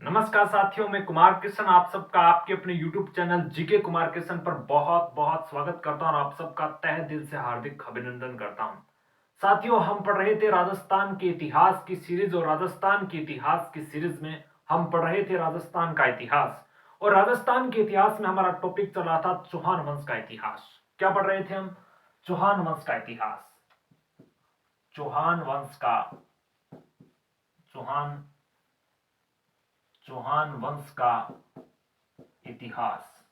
नमस्कार साथियों, मैं कुमार कृष्ण आप सबका आपके अपने YouTube channel GK Kumar Krishna पर बहुत बहुत स्वागत करता हूं और आप सबका तहे दिल से हार्दिक अभिनंदन करता हूं। साथियों, हम पढ़ रहे थे राजस्थान के इतिहास की सीरीज और राजस्थान के इतिहास की सीरीज में हम पढ़ रहे थे राजस्थान का इतिहास। और राजस्थान के इतिहास में हमारा टॉपिक चल रहा था चौहान वंश का इतिहास। क्या पढ़ रहे थे हम? चौहान वंश का इतिहास। चौहान वंश का चौहान चौहान वंश का इतिहास।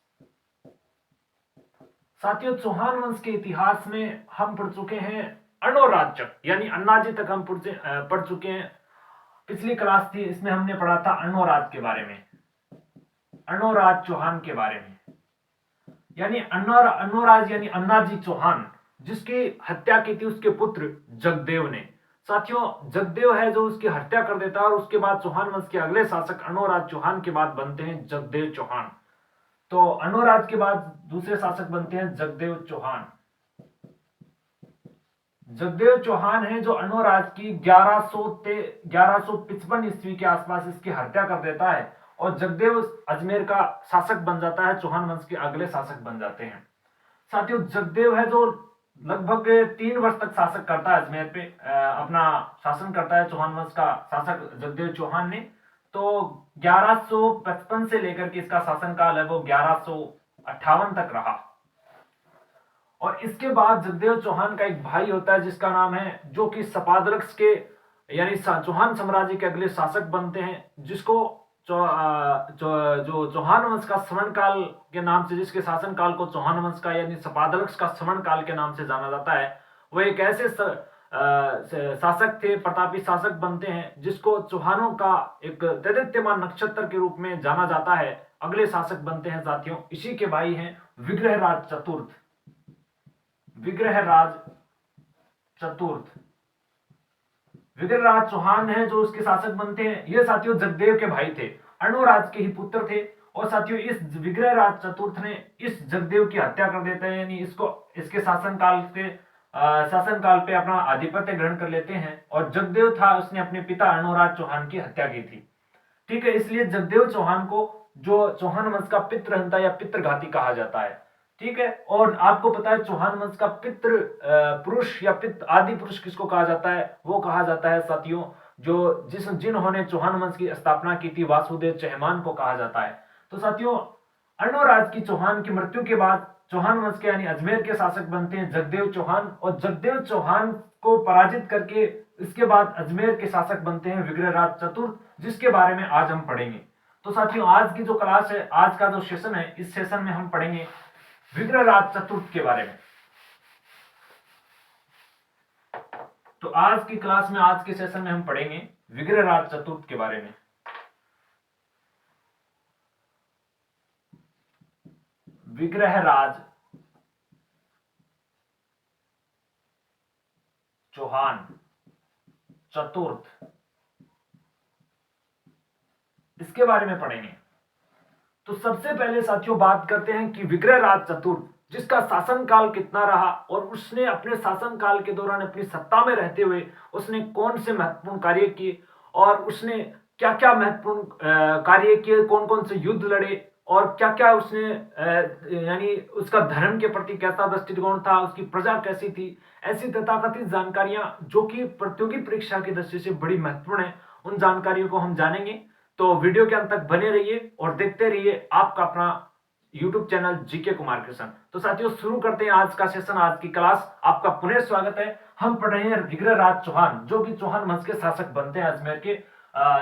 साथियों, चौहान वंश के इतिहास में हम पढ़ चुके हैं अर्णोराज्य यानी अन्नाजी तक हम पढ़ चुके हैं। पिछली क्लास थी, इसमें हमने पढ़ा था अर्णोराज के बारे में, अर्णोराज चौहान के बारे में, यानी अर्णोराज यानी अन्नाजी चौहान, जिसकी हत्या की थी उसके पुत्र जगदेव ने। साथियों, जगदेव है जो उसकी हत्या कर देता है और उसके बाद चौहान वंश के अगले शासक अर्णोराज चौहान के बाद बनते हैं जगदेव चौहान। तो अर्णोराज के बाद दूसरे शासक बनते हैं जगदेव चौहान। जगदेव चौहान है जो अर्णोराज की 1155 ईस्वी के आसपास इसकी हत्या कर देता है और जगदेव अजमेर का शासक बन जाता है, चौहान वंश के अगले शासक बन जाते हैं। साथियों, जगदेव है जो लगभग 3 वर्ष तक शासक करता है अजमेर पे, अपना शासन करता है चौहान वंश का शासक जगदेव चौहान ने। तो 1155 से लेकर के इसका शासनकाल है वो 1158 तक रहा। और इसके बाद जगदेव चौहान का एक भाई होता है जिसका नाम है, जो कि सपादरक्ष के यानी चौहान साम्राज्य के अगले शासक बनते हैं, जिसको जो चौहान वंश का स्वर्ण काल के नाम से, जिसके शासन काल को चौहान वंश का यानी सपादरक्ष का स्वर्ण काल के नाम से जाना जाता है। वो एक ऐसे शासक थे, प्रतापी शासक बनते हैं, जिसको चौहानों का एक दैदित्यमान नक्षत्र के रूप में जाना जाता है। अगले शासक बनते हैं साथियों, इसी के भाई हैं विग्रहराज चतुर्थ। विग्रहराज चतुर्थ, विग्रहराज चौहान है जो उसके शासक बनते हैं। ये साथियों जगदेव के भाई थे, अर्णोराज के ही पुत्र थे। और साथियों, इस विग्रहराज चतुर्थ ने इस जगदेव की हत्या कर देते हैं, यानी इसको इसके शासनकाल पे अपना आधिपत्य ग्रहण कर लेते हैं। और जगदेव था, उसने अपने पिता अर्णोराज चौहान की हत्या की थी। ठीक है, इसलिए जगदेव चौहान को जो चौहान वंश का पितृहंता या पितृघाती कहा जाता है। ठीक है, और आपको पता है चौहान वंश का पितृ पुरुष या पितृ आदि पुरुष किसको कहा जाता है? वो कहा जाता है साथियों, जो जिन्होंने चौहान वंश की स्थापना की थी, वासुदेव चहमान को कहा जाता है। तो साथियों, अर्णोराज की चौहान की मृत्यु के बाद चौहान वंश के यानी अजमेर के शासक बनते हैं जगदेव चौहान। और जगदेव चौहान को पराजित करके इसके बाद अजमेर के शासक बनते हैं विग्रहराज चतुर्थ, जिसके बारे में आज हम पढ़ेंगे। तो साथियों, आज की जो क्लास है, आज का जो सेशन है, इस सेशन में हम पढ़ेंगे विग्रहराज चतुर्थ के बारे में। तो आज की क्लास में, आज के सेशन में हम पढ़ेंगे विग्रहराज चतुर्थ के बारे में। विग्रहराज चौहान चतुर्थ, इसके बारे में पढ़ेंगे। तो सबसे पहले साथियों बात करते हैं कि विग्रहराज चतुर्थ, जिसका शासनकाल कितना रहा और उसने अपने शासनकाल के दौरान अपनी सत्ता में रहते हुए उसने कौन से महत्वपूर्ण कार्य किए और उसने क्या क्या महत्वपूर्ण कार्य किए, कौन कौन से युद्ध लड़े और क्या क्या उसने यानी उसका धर्म के प्रति कैसा दृष्टिकोण था, उसकी प्रजा कैसी थी, ऐसी तथाकथित जानकारियां जो कि प्रतियोगी परीक्षा की दृष्टि से बड़ी महत्वपूर्ण है, उन जानकारियों को हम जानेंगे। तो वीडियो के अंत तक बने रहिए और देखते रहिए आपका अपना YouTube channel GK Kumar Krishna. तो साथियों, शुरू करते हैं आज का सेशन, आज की क्लास। आपका पुनः स्वागत है। हम पढ़ रहे हैं विग्रहराज चौहान, जो कि चौहान वंश के शासक बनते हैं अजमेर के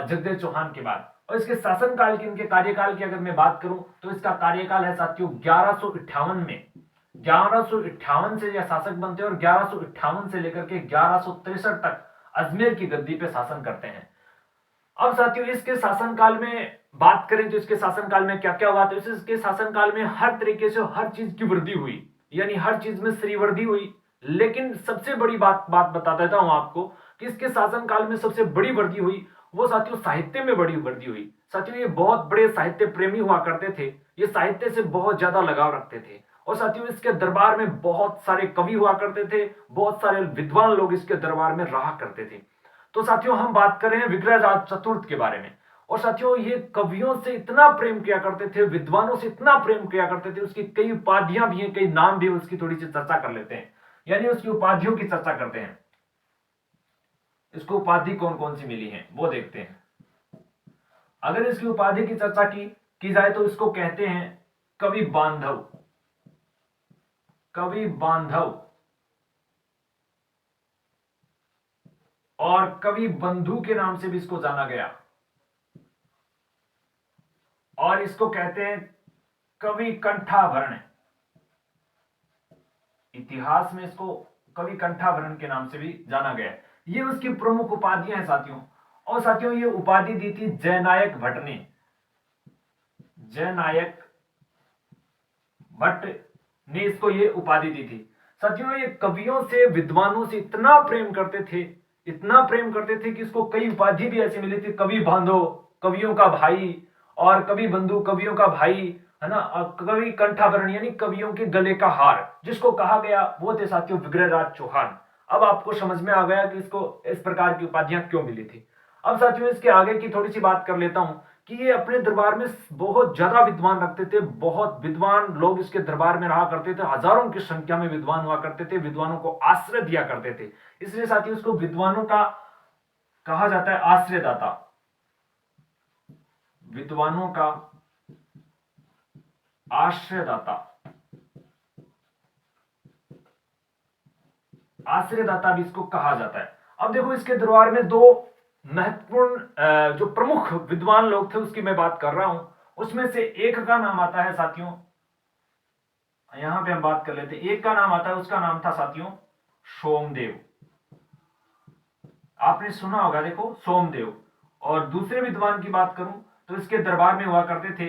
जगदेव चौहान के बाद। और इसके शासनकाल की, इनके कार्यकाल की अगर मैं बात करूं तो इसका कार्यकाल है साथियों 1158 में। 1158 से यह शासक बनते हैं और 1158 से लेकर के 1163 तक अजमेर की गद्दी पे शासन करते हैं। अब साथियों, इसके शासनकाल में बात करें तो इसके शासनकाल में क्या क्या हुआ? तो इसके शासनकाल में हर तरीके से हर चीज की वृद्धि हुई, यानी हर चीज में श्रीवृद्धि हुई। लेकिन सबसे बड़ी बात बता देता हूं आपको कि इसके शासनकाल में सबसे बड़ी वृद्धि हुई वो साथियों साहित्य में बड़ी वृद्धि हुई। साथियों, ये बहुत बड़े साहित्य प्रेमी हुआ करते थे, ये साहित्य से बहुत ज्यादा लगाव रखते थे। और साथियों, इसके दरबार में बहुत सारे कवि हुआ करते थे, बहुत सारे विद्वान लोग इसके दरबार में रहा करते थे। तो साथियों, हम बात कर रहे हैं विग्रहराज चतुर्थ के बारे में। और साथियों ये कवियों से इतना प्रेम किया करते थे, विद्वानों से इतना प्रेम किया करते थे, उसकी कई उपाधियां भी हैं, कई नाम भी, उसकी थोड़ी सी चर्चा कर लेते हैं, यानी उसकी उपाधियों की चर्चा करते हैं। इसको उपाधि कौन कौन सी मिली है वो देखते हैं। अगर इसकी उपाधि की चर्चा की जाए तो इसको कहते हैं कवि बांधव। कवि बांधव और कवि बंधु के नाम से भी इसको जाना गया, और इसको कहते हैं कवि कंठाभरण। इतिहास में इसको कवि कंठाभरण के नाम से भी जाना गया। ये उसकी प्रमुख उपाधियां हैं साथियों। और साथियों ये उपाधि दी थी जयनायक भट्ट ने। जयनायक भट्ट ने इसको ये उपाधि दी थी। साथियों ये कवियों से, विद्वानों से इतना प्रेम करते थे, इतना प्रेम करते थे कि इसको कई उपाधि भी ऐसी मिली थी, कवि बांधव कवियों का भाई, और कवि बंधु कवियों का भाई, है ना। कवि कंठाभरण यानी कवियों के गले का हार जिसको कहा गया, वो थे साथियों विग्रहराज चौहान। अब आपको समझ में आ गया कि इसको इस प्रकार की उपाधियां क्यों मिली थी। अब साथियों इसके आगे की थोड़ी सी बात कर लेता हूं कि ये अपने दरबार में बहुत ज्यादा विद्वान रखते थे, बहुत विद्वान लोग इसके दरबार में रहा करते थे, हजारों की संख्या में विद्वान हुआ करते थे, विद्वानों को आश्रय दिया करते थे। इसलिए साथियों इसको विद्वानों का कहा जाता है आश्रयदाता। विद्वानों का आश्रयदाता, आश्रयदाता भी इसको कहा जाता है। अब देखो इसके दरबार में दो महत्वपूर्ण जो प्रमुख विद्वान लोग थे उसकी मैं बात कर रहा हूं। उसमें से एक का नाम आता है साथियों, यहां पे हम बात कर लेते हैं, एक का नाम आता है, उसका नाम था साथियों सोमदेव। आपने सुना होगा, देखो सोमदेव। और दूसरे विद्वान की बात करूं तो इसके दरबार में हुआ करते थे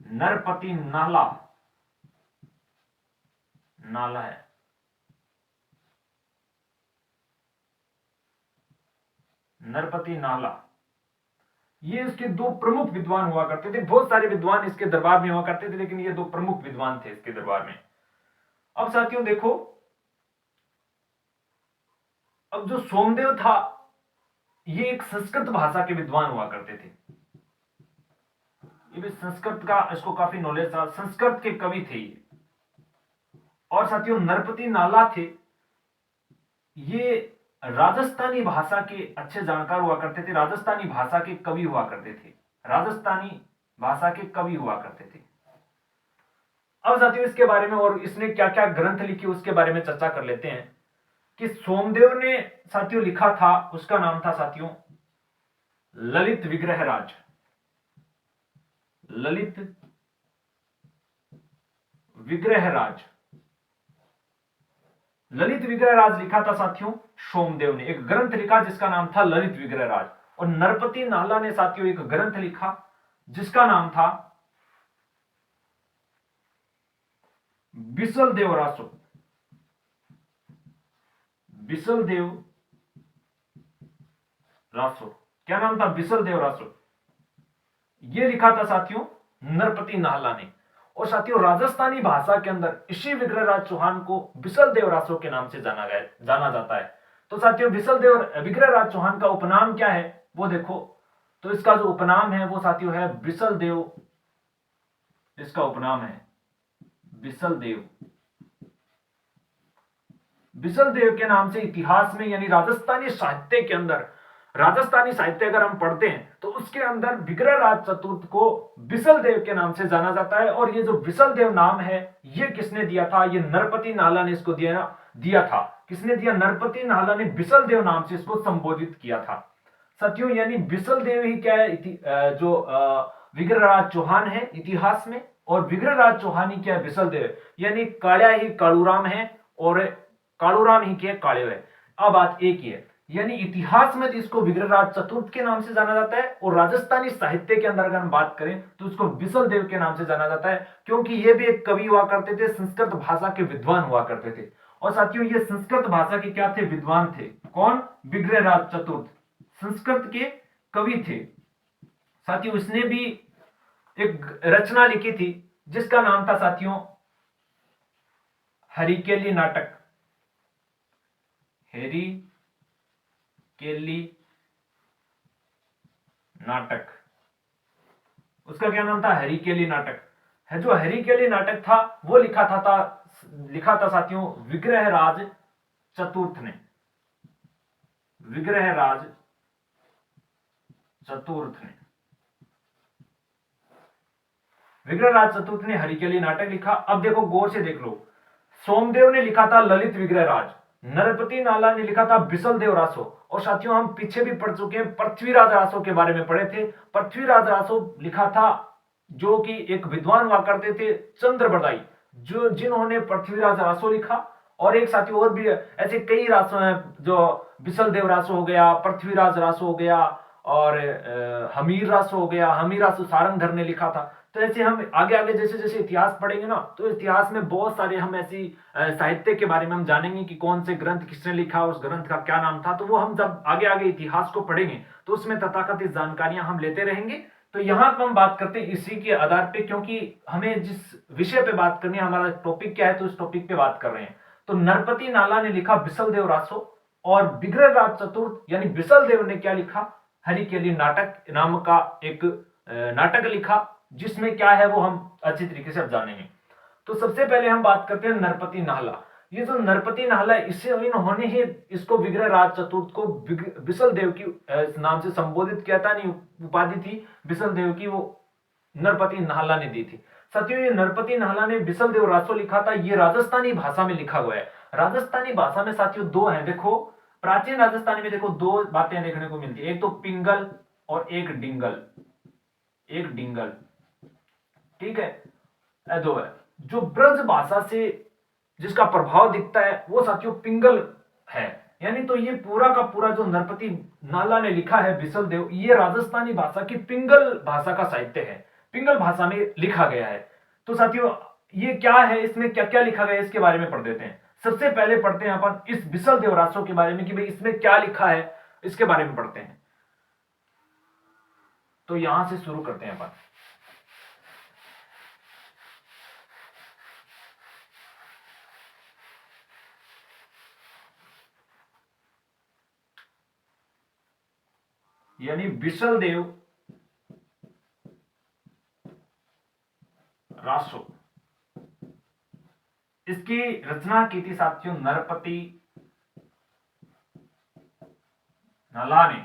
नरपति नाला। नाला है, नरपति नाला। ये इसके दो प्रमुख विद्वान हुआ करते थे। बहुत सारे विद्वान इसके दरबार में हुआ करते थे, लेकिन ये दो प्रमुख विद्वान थे इसके दरबार में। अब साथियों देखो, अब जो सोमदेव था ये एक संस्कृत भाषा के विद्वान हुआ करते थे। ये भी संस्कृत का, इसको काफी नॉलेज था, संस्कृत के कवि थे ये। और साथियों नरपति नाला थे, ये राजस्थानी भाषा के अच्छे जानकार हुआ करते थे, राजस्थानी भाषा के कवि हुआ करते थे, राजस्थानी भाषा के कवि हुआ करते थे। अब साथियों इसके बारे में और इसने क्या क्या ग्रंथ लिखे उसके बारे में चर्चा कर लेते हैं। कि सोमदेव ने साथियों लिखा था, उसका नाम था साथियों ललित विग्रहराज। ललित विग्रहराज, ललित विग्रहराज लिखा था साथियों सोमदेव ने। एक ग्रंथ लिखा जिसका नाम था ललित विग्रहराज। और नरपति नाला ने साथियों एक ग्रंथ लिखा जिसका नाम था बिसल देव रासो। बिसल देव रासो, क्या नाम था? बिसल देव रासो। यह लिखा था साथियों नरपति नाला ने। और साथियों राजस्थानी भाषा के अंदर इसी विग्रहराज चौहान को बिसल देव रासो के नाम से जाना जाता है। तो साथियों बिसल देव विग्रहराज चौहान का उपनाम क्या है वो देखो। तो इसका जो उपनाम है वो साथियों है बिसल देव। इसका उपनाम है बिसल देव। बिसल देव के नाम से इतिहास में यानी राजस्थानी साहित्य के अंदर, राजस्थानी साहित्य अगर हम पढ़ते हैं तो उसके अंदर विग्रहराज चतुर्थ को बिसल देव के नाम से जाना जाता है। और ये जो बिसल देव नाम है ये किसने दिया था? ये नरपति नाला ने इसको दिया था। किसने दिया? नरपति नाला ने बिसल देव नाम से इसको संबोधित किया था साथियों। यानी बिसल देव ही क्या है, जो विग्रहराज चौहान है इतिहास में, और विग्रहराज चौहान ही क्या है? बिसल देव। यानी कालिया ही कालूराम है और कालूराम ही क्या? काले है। अब बात एक ही है, यानी इतिहास में इसको विग्रहराज चतुर्थ के नाम से जाना जाता है, और राजस्थानी साहित्य के अंदर अगर हम बात करें तो इसको बिसल देव के नाम से जाना जाता है, क्योंकि ये भी एक कवि हुआ करते थे, संस्कृत भाषा के विद्वान हुआ करते थे। और साथियों ये संस्कृत भाषा के क्या थे? विद्वान थे। कौन? विग्रहराज चतुर्थ संस्कृत के कवि थे साथियों। इसने भी एक रचना लिखी थी जिसका नाम था साथियों हरिकेली नाटक। हेरी केली नाटक। उसका क्या नाम था? हरिकेली नाटक है। जो हरिकेली नाटक था वो लिखा था साथियों विग्रहराज चतुर्थ ने। विग्रहराज चतुर्थ ने विग्रहराज चतुर्थ ने हरिकेली नाटक लिखा। अब देखो गौर से देख लो, सोमदेव ने लिखा था ललित विग्रहराज, नरपति नाला ने लिखा था बिसल देव रासो, और साथियों हम पीछे भी पढ़ चुके हैं, पृथ्वीराज रासो के बारे में पढ़े थे। पृथ्वीराज रासो लिखा था जो कि एक विद्वान हुआ करते थे चंद्र बरदाई, जिन्होंने पृथ्वीराज रासो लिखा। और एक साथी और भी ऐसे कई रासो हैं, जो बिसल देव रासो हो गया, पृथ्वीराज रासो हो गया, और हमीर रासो हो गया। हमीर रासो सारंगधर ने लिखा था। तो ऐसे हम आगे आगे जैसे जैसे इतिहास पढ़ेंगे ना, तो इतिहास में बहुत सारे हम ऐसी साहित्य के बारे में हम जानेंगे कि कौन से ग्रंथ किसने लिखा, उस ग्रंथ का क्या नाम था। तो वो हम जब आगे आगे इतिहास को पढ़ेंगे तो उसमें तथाकथित जानकारियां हम लेते रहेंगे। तो यहां तो हम बात करते हैं इसी के आधार पे, क्योंकि हमें जिस विषय पे बात करनी है, हमारा टॉपिक क्या है, तो उस टॉपिक पे बात कर रहे हैं। तो नरपति नाला ने लिखा बिसल देव रासो, और विग्रहराज चतुर्थ यानी बिसल देव ने क्या लिखा? हरिकेली नाटक नाम का एक नाटक लिखा, जिसमें क्या है वो हम अच्छी तरीके से अब जानेंगे। तो सबसे पहले हम बात करते हैं नरपति नाहला। ये जो नरपति नाहला है, इससे इन्होंने ही इसको विग्रहराज चतुर्थ को बिसल देव की नाम से संबोधित किया था, नहीं उपाधि थी बिसल देव की, वो नरपति नाहला ने दी थी। साथियों ये नरपति नाहला ने बिसल देव रासो लिखा था, ये राजस्थानी भाषा में लिखा हुआ है। राजस्थानी भाषा में साथियों दो है, देखो प्राचीन राजस्थानी में देखो दो बातें देखने को मिलती है, एक तो पिंगल और एक डिंगल। एक डिंगल, ठीक है, दो है। जो ब्रज भाषा से जिसका प्रभाव दिखता है वो साथियों पिंगल है। यानी तो ये पूरा का पूरा जो नरपति नाला ने लिखा है बिसल देव, ये राजस्थानी भाषा की पिंगल भाषा का साहित्य है, पिंगल भाषा में लिखा गया है। तो साथियों ये क्या है, इसमें क्या क्या लिखा गया है, इसके बारे में पढ़ देते हैं। सबसे पहले पढ़ते हैं अपन इस बिसल देव रासो के बारे में कि भाई इसमें क्या लिखा है, इसके बारे में पढ़ते हैं। तो यहां से शुरू करते हैं अपन। यानी बिसल देव रासो, इसकी रचना की थी साथियों नरपति नाला ने।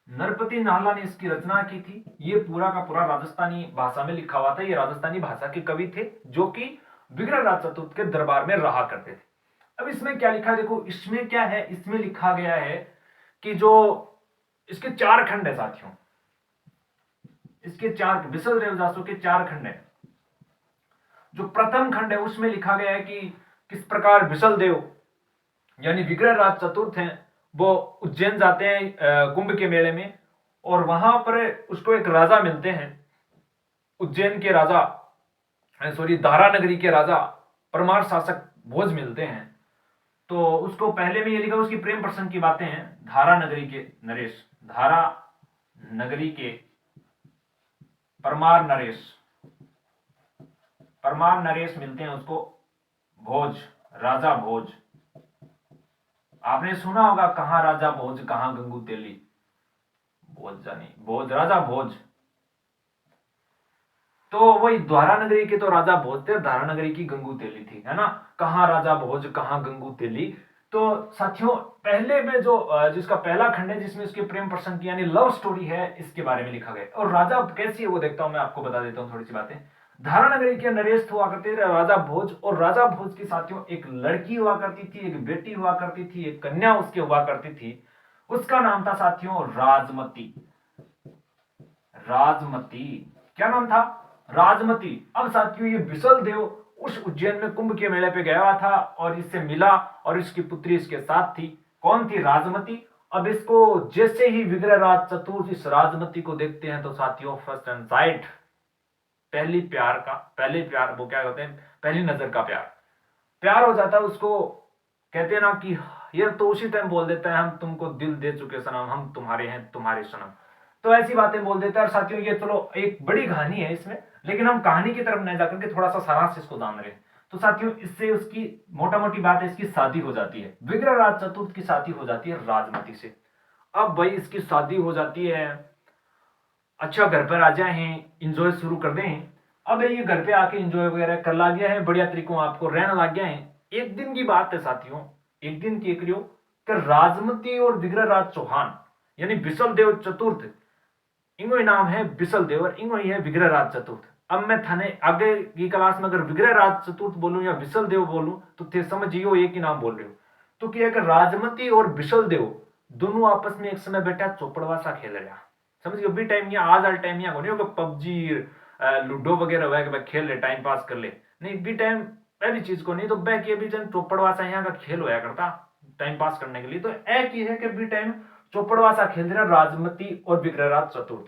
नरपति नाला ने इसकी रचना की थी। ये पूरा का पूरा राजस्थानी भाषा में लिखा हुआ था। ये राजस्थानी भाषा के कवि थे जो कि विग्रहराज चतुर्थ के दरबार में रहा करते थे। अब इसमें क्या लिखा है, देखो इसमें क्या है, इसमें लिखा गया है कि जो इसके चार खंड है साथियों, इसके चार, बिसल देव रासो के चार खंड है। जो प्रथम खंड है उसमें लिखा गया है कि किस प्रकार बिसल देव यानी विग्रहराज चतुर्थ हैं, वो उज्जैन जाते हैं कुंभ के मेले में, और वहां पर उसको एक राजा मिलते हैं, उज्जैन के राजा, सॉरी धारा नगरी के राजा परमार शासक भोज मिलते हैं। तो उसको पहले में ये लिखा, उसकी प्रेम प्रसंग की बातें हैं। धारा नगरी के नरेश, धारा नगरी के परमार नरेश मिलते हैं उसको, भोज, राजा भोज। आपने सुना होगा कहां राजा भोज कहां गंगू तेली, भोज जानी भोज, राजा भोज। तो वही द्वारा नगरी के तो राजा भोज थे, धारा नगरी की गंगू तेली थी, है ना। कहां राजा भोज कहां गंगू तेली। तो साथियों पहले में जो जिसका पहला खंड है, जिसमें उसके प्रेम प्रसंग की यानी लव स्टोरी है, इसके बारे में लिखा गया। और राजा कैसी है वो देखता हूं, मैं आपको बता देता हूं थोड़ी सी बातें। धारा नगरी के नरेश हुआ करते थे राजा भोज, और राजा भोज की साथियों एक लड़की हुआ करती थी, एक बेटी हुआ करती थी, एक कन्या उसके हुआ करती थी। उसका नाम था साथियों राजमती। राजमती, क्या नाम था? राजमती। अब साथियों ये बिसल देव उस उज्जैन में कुंभ के मेले पे गया हुआ था और इससे मिला, और इसकी पुत्री इसके साथ थी। कौन थी? राजमती। अब इसको जैसे ही विग्रहराज चतुर्थ इस राजमती को देखते हैं तो साथियों फर्स्ट एंड साइट, पहले प्यार वो क्या कहते हैं, पहली नजर का प्यार हो जाता है उसको। कहते हैं ना कि ये तो उसी टाइम बोल देता है हम तुमको दिल दे चुके सनम, हम तुम्हारे हैं तुम्हारे सनम। तो ऐसी बातें बोल देता है। और साथियों ये चलो एक बड़ी कहानी है इसमें, लेकिन हम कहानी की तरफ नहीं जाकर के थोड़ा सा सारांश इसको जान रहे हैं। तो साथियों इससे उसकी मोटा मोटी बात है, इसकी शादी हो जाती है, विग्रहराज चतुर्थ की शादी हो जाती है राजमती से। अब भाई इसकी शादी हो जाती है अच्छा घर पर आ जाए हैं, इंजॉय शुरू कर दें। अब ये घर पे आके इंजॉय वगैरह कर ला गया है, बढ़िया तरीकों आपको रहना लग गया है। एक दिन की बात है साथियों, एक दिन की करियो कि राजमती और विग्रहराज चौहान यानी बिसल देव चतुर्थ, इनको ही नाम है बिसल देव और इनको ही है विग्रहराज चतुर्थ। अब मैं थाने आगे की क्लास में अगर विग्रहराज चतुर्थ बोलूं या बिसल देव बोलूं तो थे समझियो एक ही नाम बोल रहे हो। तो क्या है राजमती और बिसल देव दोनों आपस में एक समय बैठा चौपड़वासा खेल रहा, समझ गए। बी टाइम यहाँ आज वाला टाइम यहाँ नहीं होगा पबजी लूडो वगैरह वह खेल ले टाइम पास कर ले, नहीं बी टाइम पहली चीज को नहीं तो बैक ये भी जन चौपड़वासा यहाँ का खेल होया करता टाइम पास करने के लिए। तो एक ही है कि बी टाइम चौपड़वासा खेल रहा राजमती और विग्रहराज चतुर्थ।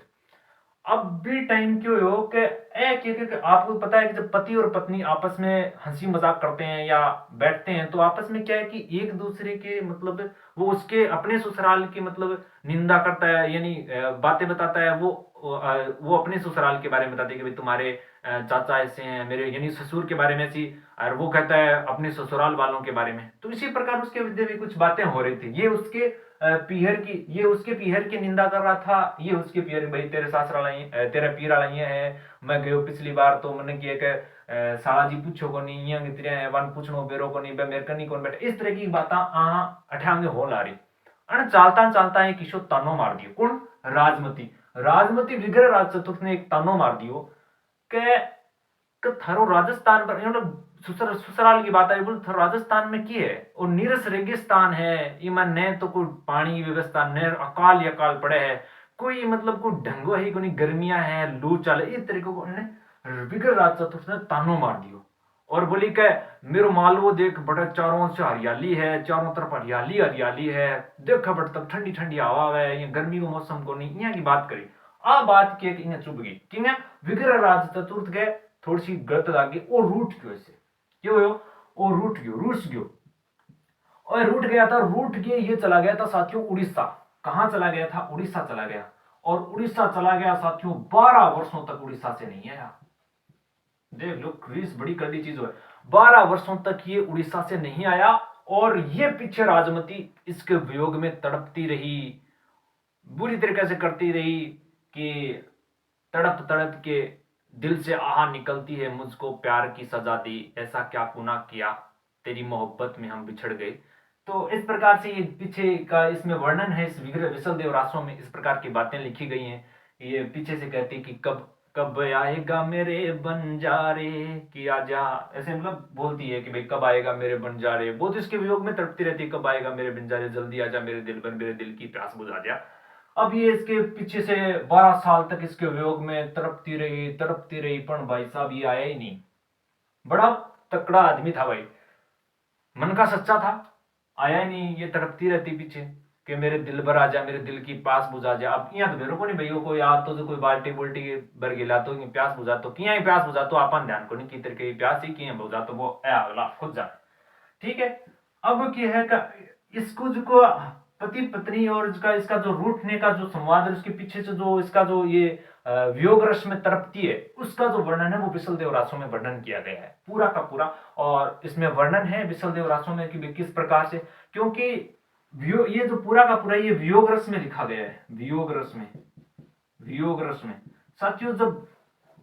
अब भी टाइम क्यों हो कि एक एक आपको पता है कि जब पति और पत्नी आपस में हंसी मजाक करते हैं या बैठते हैं तो आपस में क्या है कि एक दूसरे के मतलब वो उसके अपने ससुराल की मतलब निंदा करता है, यानी बातें बताता है। वो अपने ससुराल के बारे में बताते हैं कि भाई तुम्हारे चाचा ऐसे हैं, मेरे यानी ससुर के बारे में ऐसी, और वो कहता है अपने ससुराल वालों के बारे में। तो इसी प्रकार उसके विद्या में कुछ बातें हो रही थी, ये उसके ये उसके पीहर की निंदा कर रहा था, ये उसके पीहर भाई तेरे ससुराल तेरा पीर वाला ये है, मैं गयो पिछली बार तो मैंने किया कि साला जी पूछो को नहीं यहाँ तेरे वन पूछनो बेरो को नहीं मेरे कनी कौन बैठे, इस तरह की बात अठांगे हो ला रही। अन चालता चालता है किशोर तानो मार दियो, कौन? राजमती। राजमती विग्रह राज चतुर्थ ने एक तानो मार दियो के थारो राजस्थान पर ससुराल की बात आई बोल थारो राजस्थान में की है और नीरस रेगिस्तान है, इमा न तो कोई पानी व्यवस्था न अकाल ही अकाल पड़े है, कोई मतलब कोई ढंगो है कोई गर्मियां है लू चले, इस तरीके को विग्रह राज चतुर्थ ने तानो मार दियो और बोली के मेरो मालवो देख बड़ा चारों से हरियाली है, चारों तरफ हरियाली हरियाली है, देखा बट तक ठंडी ठंडी हवा है, ये गर्मी का मौसम को नहीं यहाँ की बात करी। आ बात की इन्हें चुभ गई कि विग्रह राज चतुर्थ के थोड़ी सी गलत लागी और रूट गयो ऐसे क्यों हो और रूट गयो रूस गयो और रूट गया था, रूट के ये चला गया था साथियों उड़ीसा। कहां चला गया था? उड़ीसा चला गया। और उड़ीसा चला गया साथियों 12 वर्षों तक उड़ीसा से नहीं आया। देख लो क्रीज बड़ी कड़ी चीज है, 12 वर्षों तक ये उड़ीसा से नहीं आया और ये पीछे राजमती इसके वियोग में तड़पती रही, बुरी तरीके से करती रही कि तड़प तड़प के दिल से आह निकलती है मुझको प्यार की सजा दी, ऐसा क्या गुनाह किया तेरी मोहब्बत में हम बिछड़ गए। तो इस प्रकार से ये पीछे का इसमें वर्णन है, इस विसल देव रासों में इस प्रकार की बातें लिखी गई हैं। ये पीछे से कहती कि कब कब आएगा मेरे बंजारे कि आजा, ऐसे मतलब बोलती है कि भाई कब आएगा मेरे बंजारे, बहुत इसके वियोग में तड़पती रहती है, कब आएगा मेरे बंजारे जल्दी आजा मेरे दिल पर, मेरे दिल की प्यास बुझा जा। अब ये इसके पीछे से 12 साल तक इसके वियोग में तड़पती रही पर भाई साहब ये आया ही नहीं। बड़ा तकड़ा आदमी था भाई, मन का सच्चा था, आया ही नहीं, ये तड़पती रहती पीछे कि मेरे दिल भर आ जा, मेरे दिल की प्यास बुझा जा। अब यहाँ तो मेरे को नहीं भैया कोई आ तो कोई बाल्टी बुल्टी भर गिला तो प्यास बुझा तो किया ही प्यास बुझा तो अपन ध्यान को नहीं की तरह प्यास ही किए बुझा तो वो अगला खुद जा। ठीक है, अब क्या है इसको जो पति पत्नी और इसका जो रूठने का जो संवाद है उसके पीछे से जो इसका जो ये वियोग रस में तड़पती है उसका जो वर्णन है वो बिसल देव रासों में वर्णन किया गया है पूरा का पूरा। और इसमें वर्णन है बिसल देव रासों में कि किस प्रकार से, क्योंकि ये जो पूरा का पूरा ये वियोग रस में लिखा गया है, वियोग रस में साथियों जब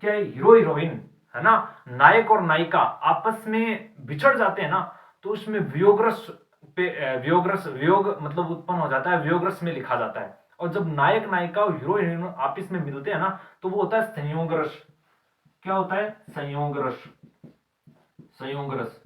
क्या है हीरो हीरोइन है ना, नायक और नायिका आपस में बिछड़ जाते हैं ना तो उसमें वियोग मतलब उत्पन्न हो जाता है, वियोग रस में लिखा जाता है। और जब नायक नायिका और हीरो हीरोइन आपस में मिलते हैं ना तो वो होता है संयोग रस। क्या होता है? संयोग रस।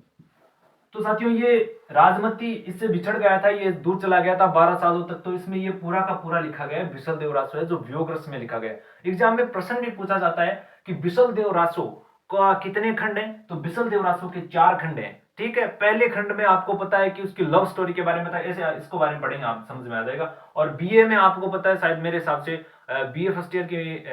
तो साथियों ये राजमती इससे बिछड़ गया था, ये दूर चला गया था 12 सालों तक, तो इसमें ये पूरा का पूरा लिखा गया है बिसल देव रासो है जो वियोग रस में लिखा गया है। एग्जाम में प्रश्न भी पूछा जाता है कि बिसल देव रासो का कितने खंड हैं, तो बिसल देव रासो के 4 खंड हैं। ठीक है, पहले खंड में आपको पता है कि उसकी लव स्टोरी के बारे में था, ऐसे इसको बारे में पढ़ेंगे आप समझ में आ जाएगा। और बीए में आपको पता है शायद मेरे हिसाब से बीए फर्स्ट ईयर की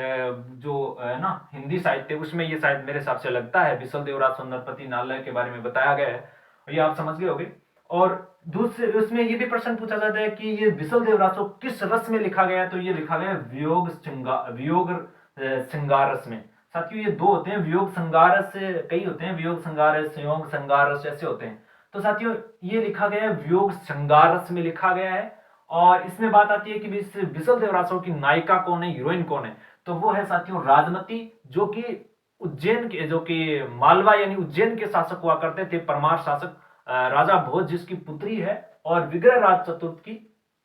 जो है ना हिंदी साहित्य उसमें ये शायद मेरे हिसाब से लगता है बिसल देव रासो नरपति नालय के बारे में बताया गया है, ये आप समझ गए होंगे। और दूसरे उसमें ये भी प्रश्न पूछा जाता है कि ये बिसल देव रासो किस रस में लिखा गया है, तो ये लिखा गया है वियोग श्रृंगार रस में। साथियों ये 2 होते हैं, वियोग श्रृंगार रस कई होते हैं, वियोग श्रृंगार रस, संयोग श्रृंगार रस ऐसे होते हैं। तो साथियों ये लिखा गया है वियोग श्रृंगार रस में लिखा गया है। और इसमें बात आती है कि बिसल देव राठौर की नायिका कौन है, हीरोइन कौन है, तो वो है साथियों राजमती, जो कि उज्जैन के, जो कि मालवा यानी उज्जैन के शासक हुआ करते थे, परमार शासक राजा भोज जिसकी पुत्री है और विग्रह राज चतुर्थ की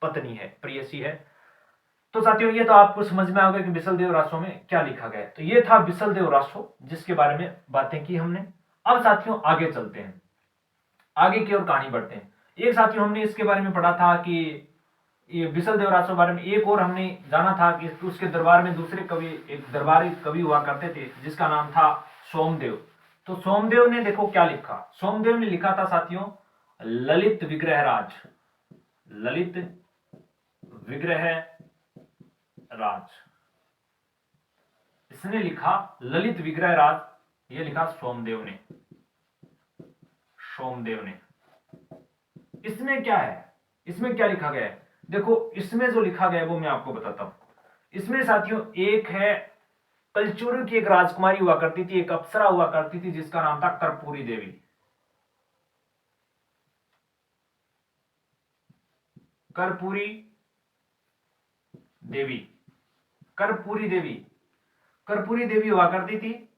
पत्नी है, प्रेयसी है। तो साथियों ये तो आपको समझ में आ गया कि बिसलदेव रासो में क्या लिखा गया है। तो ये था बिसलदेव रासो जिसके बारे में बातें की हमने। अब साथियों आगे चलते हैं, आगे की ओर कहानी बढ़ते हैं। एक साथियों हमने इसके बारे में पढ़ा था कि ये बिसलदेव रासो के बारे में, एक और हमने जाना था कि उसके दरबार में दूसरे कवि, एक दरबारी कवि हुआ करते थे जिसका नाम था सोमदेव। तो सोमदेव ने देखो क्या लिखा, सोमदेव ने लिखा था साथियों ललित विग्रह राज, ललित विग्रह राज, इसने लिखा ललित विग्रह राज, ये लिखा सोमदेव ने, सोमदेव ने। इसमें क्या है, इसमें क्या लिखा गया है, देखो इसमें जो लिखा गया है वो मैं आपको बताता हूं। इसमें साथियों एक है, कलचुर की एक राजकुमारी हुआ करती थी, एक अप्सरा हुआ करती थी जिसका नाम था कर्पूरी देवी, कर्पूरी देवी, कर्पूरी देवी, कर्पूरी देवी हुआ करती थी।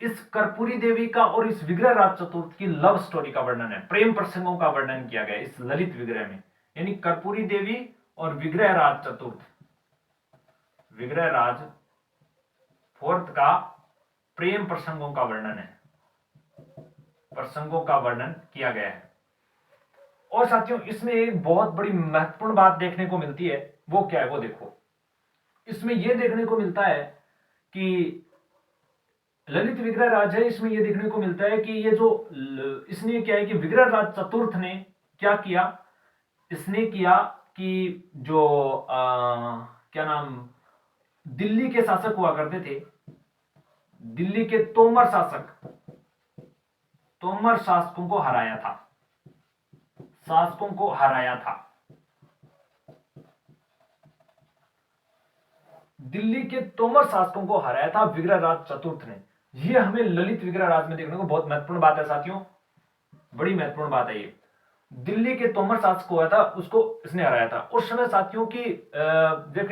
इस कर्पूरी देवी का और इस विग्रह राज चतुर्थ की लव स्टोरी का वर्णन है, प्रेम प्रसंगों का वर्णन किया गया इस ललित विग्रह में, यानी कर्पूरी देवी और विग्रह राज चतुर्थ, विग्रह राज फोर्थ का प्रेम प्रसंगों का वर्णन है, प्रसंगों का वर्णन किया गया है। और साथियों इसमें एक बहुत बड़ी महत्वपूर्ण बात देखने को मिलती है, वो क्या है वो देखो, इसमें यह देखने को मिलता है कि ललित विग्रह राज है, इसमें यह देखने को मिलता है कि ये जो इसने क्या है कि विग्रह राज चतुर्थ ने क्या किया, इसने किया कि जो क्या नाम, दिल्ली के शासक हुआ करते थे, दिल्ली के तोमर शासक, तोमर शासकों को हराया था, शासकों को हराया था, दिल्ली के तोमर शासकों को हराया था विग्रह राज चतुर्थ ने। यह हमें ललित विग्रह राज में देखने को बहुत महत्वपूर्ण बात है साथियों, बड़ी महत्वपूर्ण बात है ये। दिल्ली के तोमर शासक हुआ था उसको इसने हराया था। उस समय साथियों की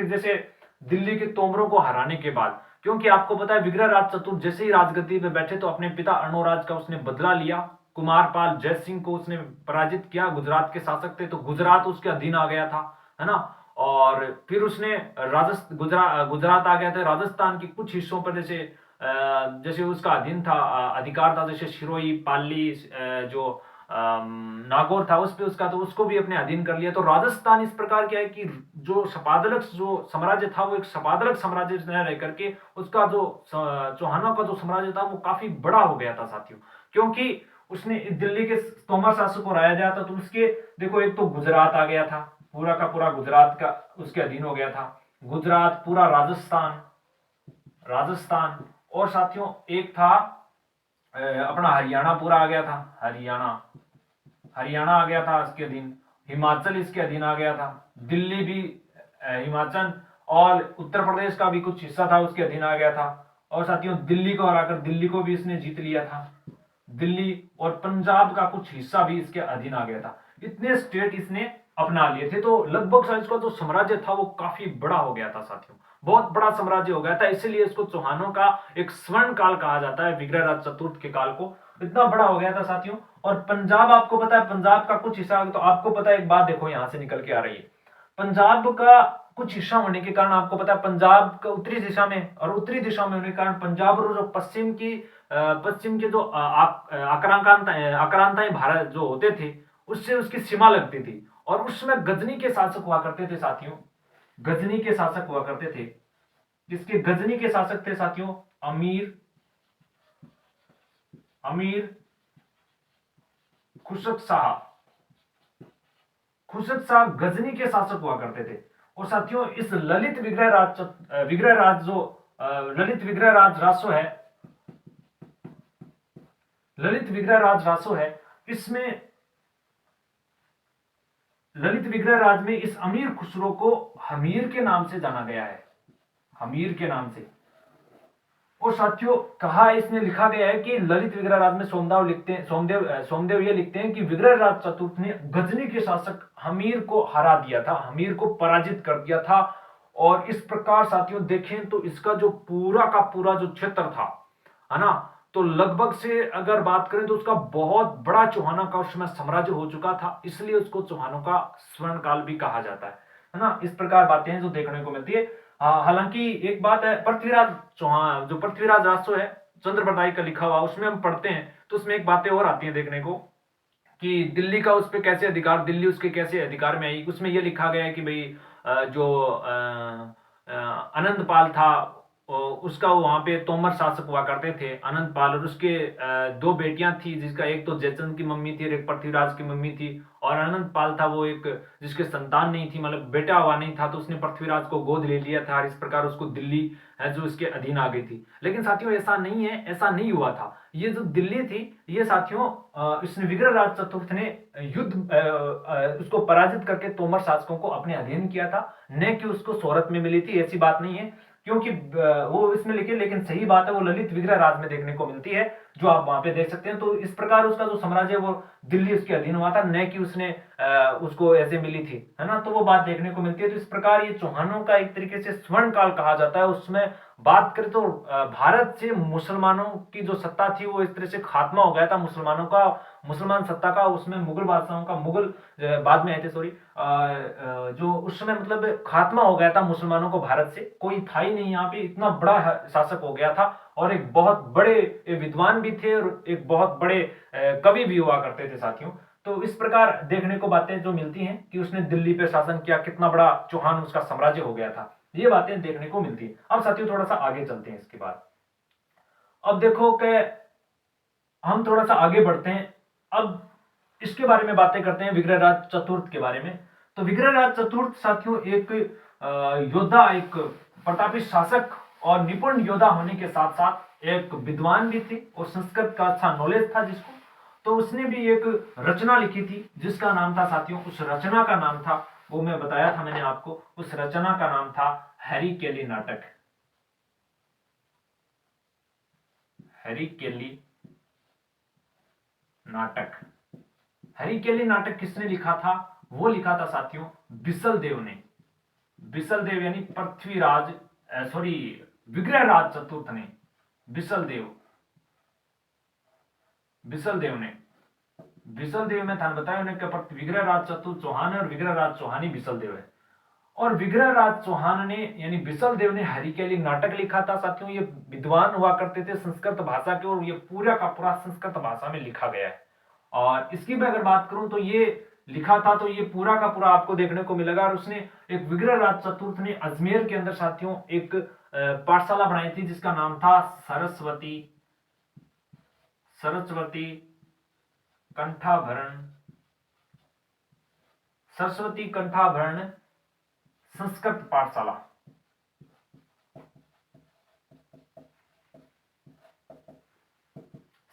जैसे दिल्ली के तोमरों को हराने के बाद, क्योंकि आपको पता है विग्रह राज चतुर्थ जैसे ही राजगद्दी पे बैठे तो अपने पिता अर्णोराज का उसने बदला लिया, कुमारपाल जय सिंह को उसने पराजित किया, गुजरात के शासक थे तो गुजरात उसके अधीन आ गया था, है ना। और फिर उसने गुजरात आ गया था, राजस्थान के कुछ हिस्सों पर जैसे जैसे उसका अधीन था, अधिकार था, जैसे शिरोई पाली जो नागौर था उस पे उसका, तो उसको भी अपने अधीन कर लिया। तो राजस्थान इस प्रकार क्या है कि जो शपादलक जो साम्राज्य था वो एक शपादलक साम्राज्य न रह करके उसका जो चौहानों का जो साम्राज्य था वो काफी बड़ा हो गया था साथियों, क्योंकि उसने दिल्ली के तोमर शासक को हराया जाता तो उसके देखो एक तो गुजरात आ गया था, पूरा का पूरा गुजरात का उसके अधीन हो गया था, गुजरात, पूरा राजस्थान, राजस्थान, और साथियों एक था अपना हरियाणा पूरा आ गया था, हरियाणा, हरियाणा आ गया था इसके अधीन, हिमाचल इसके अधीन आ गया था, दिल्ली भी हिमाचल और उत्तर प्रदेश का भी कुछ हिस्सा था उसके अधीन आ गया था। और साथियों दिल्ली को हराकर दिल्ली को भी इसने जीत लिया था, दिल्ली और पंजाब का कुछ हिस्सा भी इसके अधीन आ गया था। इतने स्टेट इसने अपना लिए थे, तो लगभग इसका जो साम्राज्य था वो काफी बड़ा हो गया था साथियों, बहुत बड़ा साम्राज्य हो गया था, इसीलिए इसको चौहानों का एक स्वर्ण काल कहा जाता है, विग्रह राज चतुर्थ के काल को, इतना बड़ा हो गया था साथियों। और पंजाब आपको पता है, पंजाब का कुछ हिस्सा, तो आपको पता है एक बात देखो यहां से निकल के आ रही है, पंजाब का कुछ हिस्सा होने के कारण आपको पता है पंजाब का उत्तरी दिशा में, और उत्तरी दिशा में होने के कारण पंजाब और जो पश्चिम के जो आक्रांताएं भारत जो होते थे उससे उसकी सीमा लगती थी। और उसमें गजनी के शासक हुआ करते थे साथियों, गजनी के शासक हुआ करते थे, जिसके गजनी के शासक थे साथियों अमीर, अमीर खुशक शाह, खुशक शाह गजनी के शासक हुआ करते थे। और साथियों इस ललित विग्रह राज जो ललित विग्रह राज रासो है, ललित विग्रह राज रासो है, इसमें ललित विग्रह राज में इस अमीर खुसरो को हमीर के नाम से जाना गया है, हमीर के नाम से। और साथियों कहा इसमें लिखा गया है कि ललित विग्रहराज में सोमदेव लिखते हैं, सोमदेव ये लिखते हैं कि विग्रहराज चतुर्थ ने गजनी के शासक हमीर को हरा दिया था, हमीर को पराजित कर दिया था। और इस प्रकार साथियों देखें तो इसका जो पूरा का पूरा जो क्षेत्र था, है ना, तो लगभग से अगर बात करें तो उसका बहुत बड़ा चौहानों का उस समय साम्राज्य हो चुका था, इसलिए उसको चौहानों का स्वर्ण काल भी कहा जाता है ना। इस प्रकार बातें हैं जो देखने को मिलती है। हालांकि एक बात है, पृथ्वीराज चौहान जो पृथ्वीराज राजस्व है चंद्रप्रदाय का लिखा हुआ, उसमें हम पढ़ते हैं तो उसमें एक बातें और आती है देखने को कि दिल्ली का उस पर कैसे अधिकार, दिल्ली उसके कैसे अधिकार में आई। उसमें यह लिखा गया है कि भाई जो अनंतपाल था उसका वहां पे तोमर शासक हुआ करते थे अनंतपाल, और उसके दो बेटियां थी, जिसका एक तो जयचंद की मम्मी थी और एक पृथ्वीराज की मम्मी थी। और अनंतपाल था वो एक जिसके संतान नहीं थी, मतलब बेटा हुआ नहीं था, तो उसने पृथ्वीराज को गोद ले लिया था और इस प्रकार उसको दिल्ली है जो इसके अधीन आ गई थी। लेकिन साथियों ऐसा नहीं है, ऐसा नहीं हुआ था। ये जो दिल्ली थी ये साथियों इसने विग्रहराज चतुर्थ ने युद्ध उसको पराजित करके तोमर शासकों को अपने अधीन किया था, न कि उसको शोहरत में मिली थी, ऐसी बात नहीं है। क्योंकि वो इसमें लिखे, लेकिन सही बात है वो ललित विग्रह राज में देखने को मिलती है, जो आप वहां पे देख सकते हैं। तो इस प्रकार उसका जो साम्राज्य है वो दिल्ली उसके अधीन हुआ था, न कि उसने उसको ऐसे मिली थी, है ना। तो वो बात देखने को मिलती है। तो इस प्रकार ये चौहानों का एक तरीके से स्वर्ण काल कहा जाता है। उसमें बात करें तो भारत से मुसलमानों की जो सत्ता थी वो इस तरह से खात्मा हो गया था, मुसलमानों का, मुसलमान सत्ता का। उसमें मुगल बादशाहों का, मुगल बाद में आए थे, सॉरी, जो उस समय मतलब खात्मा हो गया था मुसलमानों को, भारत से कोई था ही नहीं यहाँ पे, इतना बड़ा शासक हो गया था। और एक बहुत बड़े विद्वान भी थे और एक बहुत बड़े कवि भी हुआ करते थे साथियों। तो इस प्रकार देखने को बातें जो मिलती हैं कि उसने दिल्ली पे शासन किया, कितना बड़ा चौहान उसका साम्राज्य हो गया था, ये बातें देखने को मिलती है। अब साथियों थोड़ा सा आगे चलते हैं इसके बाद। अब देखो कि हम थोड़ा सा आगे बढ़ते हैं, अब इसके बारे में बातें करते हैं विग्रहराज चतुर्थ के बारे में। तो विग्रहराज चतुर्थ साथियों एक योद्धा, एक प्रतापी शासक और निपुण योद्धा होने के साथ साथ एक विद्वान भी थे और संस्कृत का अच्छा नॉलेज था जिसको। तो उसने भी एक रचना लिखी थी जिसका नाम था साथियों, उस रचना का नाम था, वो मैं बताया था मैंने आपको, उस रचना का नाम था हैरी केली नाटक। हैरी केली नाटक। हैरी केली नाटक किसने लिखा था? वो लिखा था साथियों बिसल देव ने। बिसल देव यानी पृथ्वीराज, सॉरी, विग्रहराज चतुर्थ ने, बिसल देव, बिसल देव ने, बिसल देव में था बताया उन्हें विग्रहराज चतुर्थ चौहान है और विग्रहराज चौहानी बिसल देव है। और विग्रहराज चौहान ने यानी बिसल देव ने हरिकेली नाटक लिखा था साथियों। ये विद्वान हुआ करते थे संस्कृत भाषा के, और ये पूरा का पूरा संस्कृत भाषा में लिखा गया है। और इसकी मैं अगर बात करूं तो ये लिखा था, तो ये पूरा का पूरा आपको देखने को मिलेगा। और उसने एक विग्रहराज चतुर्थ ने अजमेर के अंदर साथियों एक पाठशाला बनाई थी जिसका नाम था सरस्वती, सरस्वती कंठाभरण, सरस्वती कंठाभरण संस्कृत पाठशाला।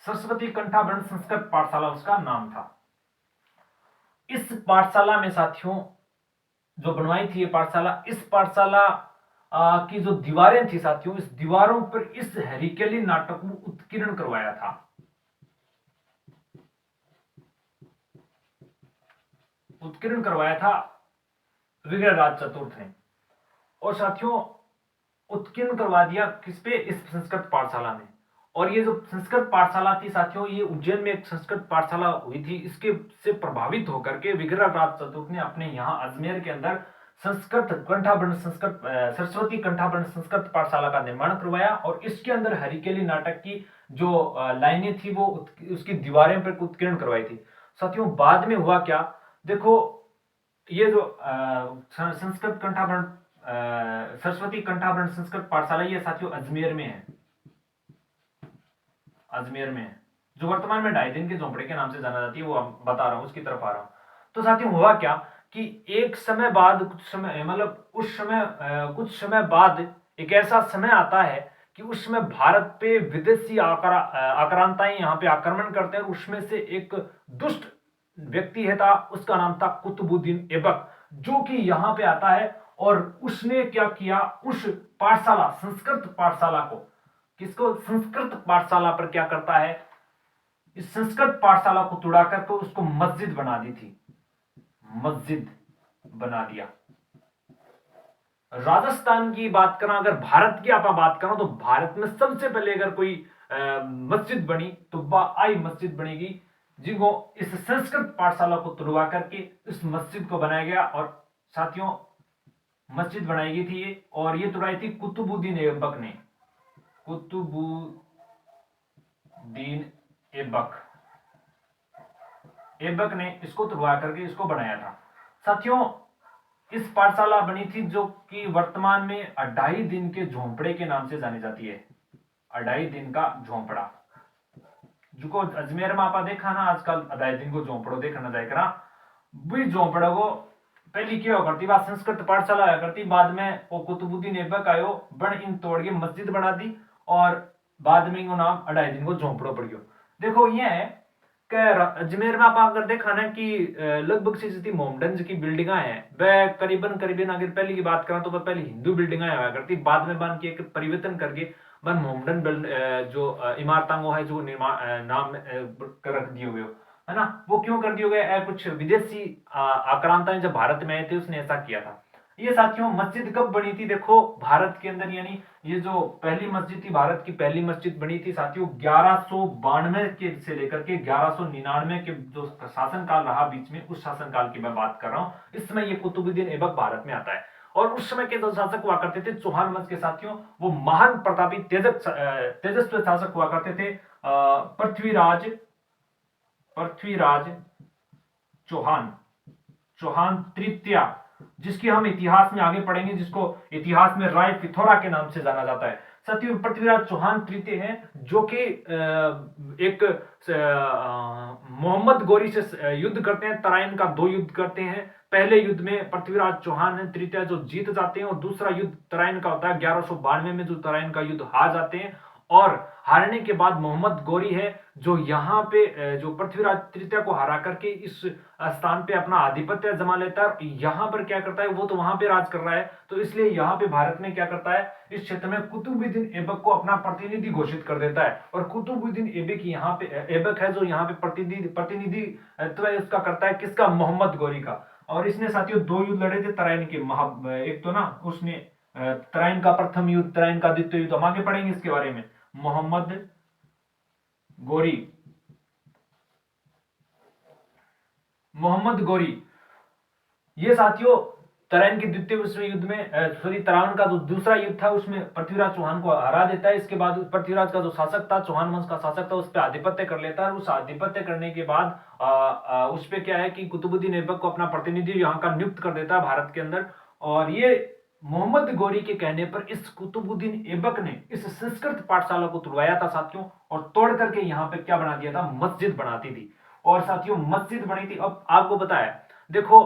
सरस्वती कंठाभरण संस्कृत पाठशाला उसका नाम था। इस पाठशाला में साथियों जो बनवाई थी ये पाठशाला, इस पाठशाला की जो दीवारें थी साथियों, इस दीवारों पर इस हरिकेली नाटक को उत्कीर्ण करवाया था, उत्कीर्ण करवाया था विग्रहराज चतुर्थ ने। और साथियों उत्कीर्ण करवा दिया किस पे? इस संस्कृत पाठशाला में। और ये जो संस्कृत पाठशाला थी साथियों, ये उज्जैन में एक संस्कृत पाठशाला हुई थी, इसके से प्रभावित होकर के विग्रहराज चतुर्थ ने अपने यहाँ अजमेर के अंदर संस्कृत कंठाभरण, संस्कृत सरस्वती कंठाभरण संस्कृत पाठशाला का निर्माण करवाया। और इसके अंदर हरिकेली नाटक की जो लाइनें थी वो उसकी दीवारें पर उत्कीर्ण करवाई थी साथियों। बाद में हुआ क्या देखो, ये जो संस्कृत कंठाभरण सरस्वती कंठाभरण संस्कृत पाठशाला ये साथियों अजमेर में है, अजमेर में है, जो वर्तमान में ढाई दिन के झोंपड़े के नाम से जाना जाती है, वो बता रहा हूं, उसकी तरफ आ रहा हूं। तो साथियों हुआ क्या कि एक समय बाद, कुछ समय मतलब उस समय कुछ समय बाद एक ऐसा समय आता है कि उस समय भारत पे विदेशी आक्रांताएं यहाँ पे आक्रमण करते हैं। और उसमें से एक दुष्ट व्यक्ति है था, उसका नाम था कुतुबुद्दीन ऐबक, जो कि यहाँ पे आता है। और उसने क्या किया, उस पाठशाला, संस्कृत पाठशाला को किसको? संस्कृत पाठशाला पर क्या करता है, इस संस्कृत पाठशाला को तुड़ा करके उसको मस्जिद बना दी थी, मस्जिद बना दिया। राजस्थान की बात करें, अगर भारत की आप बात करो तो भारत में सबसे पहले अगर कोई मस्जिद बनी तो वह आई मस्जिद बनेगी जिनको इस संस्कृत पाठशाला को तुड़वा करके इस मस्जिद को बनाया गया। और साथियों मस्जिद बनाई गई थी ये, और ये तुड़ाई थी कुतुबुद्दीन ऐबक ने, कुतुबुद्दीन ऐबक ऐबक ने इसको तुड़वा करके इसको बनाया था। साथियों इस पाठशाला बनी थी जो कि वर्तमान में 2.5 दिन के झोंपड़े के नाम से जानी जाती है, 2.5 दिन का झोंपड़ा, जो अजमेर में आपा देखा ना आजकल 2.5 दिन को झोंपड़ो देखना जाए करा, वही झोंपड़ो को पहली क्या करती बात संस्कृत पाठशाला आया करती, बाद में वो कुतुबुद्दीन ऐबक आयो बन इन तोड़ के मस्जिद बना दी, और बाद में इनको नाम 2.5 दिन को झोंपड़ो पड़ गयो। देखो ये है अजमेर में आप अगर देखा ना कि लगभग से मोमडन की बिल्डिंग है वह करीबन करीबन अगर पहले की बात करें तो वह पहले हिंदू बिल्डिंग आया करती, बाद में बन के एक परिवर्तन करके बन मोमडन जो इमारतों है जो निर्माण नाम रख दिए हुए है ना, वो क्यों कर दिए गए? कुछ विदेशी आक्रांताएं जब भारत में आए थे उसने ऐसा किया था। ये साथियों मस्जिद कब बनी थी? देखो भारत के अंदर, यानी ये जो पहली मस्जिद थी, भारत की पहली मस्जिद बनी थी साथियों 1192 के से लेकर के 1199 के जो शासनकाल रहा बीच में, उस शासनकाल की मैं बात कर रहा हूं। इस समय ये कुतुबुद्दीन ऐबक भारत में आता है। और उस समय के जो शासक हुआ करते थे चौहान वंश के साथियों, वो महान प्रतापी तेजस्वी शासक हुआ करते थे पृथ्वीराज चौहान तृतीय, जिसकी हम इतिहास में आगे पढ़ेंगे, जिसको इतिहास में राय पिथौरा के नाम से जाना जाता है। साथियों पृथ्वीराज चौहान तृतीय हैं जो कि एक मोहम्मद गोरी से युद्ध करते हैं, तराइन का 2 युद्ध करते हैं। पहले युद्ध में पृथ्वीराज चौहान तृतीय जो जीत जाते हैं, और दूसरा युद्ध तराइन का होता है 1192 में, जो तराइन का युद्ध हार जाते हैं। और हारने के बाद मोहम्मद गोरी है जो यहाँ पे जो पृथ्वीराज तृतीय को हरा करके इस स्थान पे अपना आधिपत्य जमा लेता है। यहाँ पर क्या करता है, वो तो वहां पे राज कर रहा है, तो इसलिए यहाँ पे भारत में क्या करता है, इस क्षेत्र में कुतुबुद्दीन ऐबक को अपना प्रतिनिधि घोषित कर देता है। और कुतुबुद्दीन ऐबक यहाँ पे ऐबक है जो यहाँ पे प्रतिनिधित्व उसका करता है, किसका? मोहम्मद गोरी का। और इसने साथियों 2 युद्ध लड़े थे तराइन के, एक तो ना उसने तराइन का प्रथम युद्ध, तराइन का द्वितीय युद्ध, हम आगे पढ़ेंगे इसके बारे में। मोहम्मद गोरी ये साथियों तराइन के द्वितीय विश्व युद्ध में तराइन का जो दूसरा युद्ध था उसमें पृथ्वीराज चौहान को हरा देता है। इसके बाद पृथ्वीराज का जो शासक था, चौहान वंश का शासक था, उस पर आधिपत्य कर लेता है। उस आधिपत्य करने के बाद उस पे क्या है कि कुतुबुद्दीन ऐबक को अपना प्रतिनिधि यहाँ का नियुक्त कर देता है भारत के अंदर। और ये मोहम्मद गोरी के कहने पर इस कुतुबुद्दीन ऐबक ने इस संस्कृत पाठशाला को तुड़वाया था साथियों, और तोड़ करके यहाँ पे क्या बना दिया था, मस्जिद बनाती थी। और साथियों मस्जिद बनी थी। अब आपको पता है देखो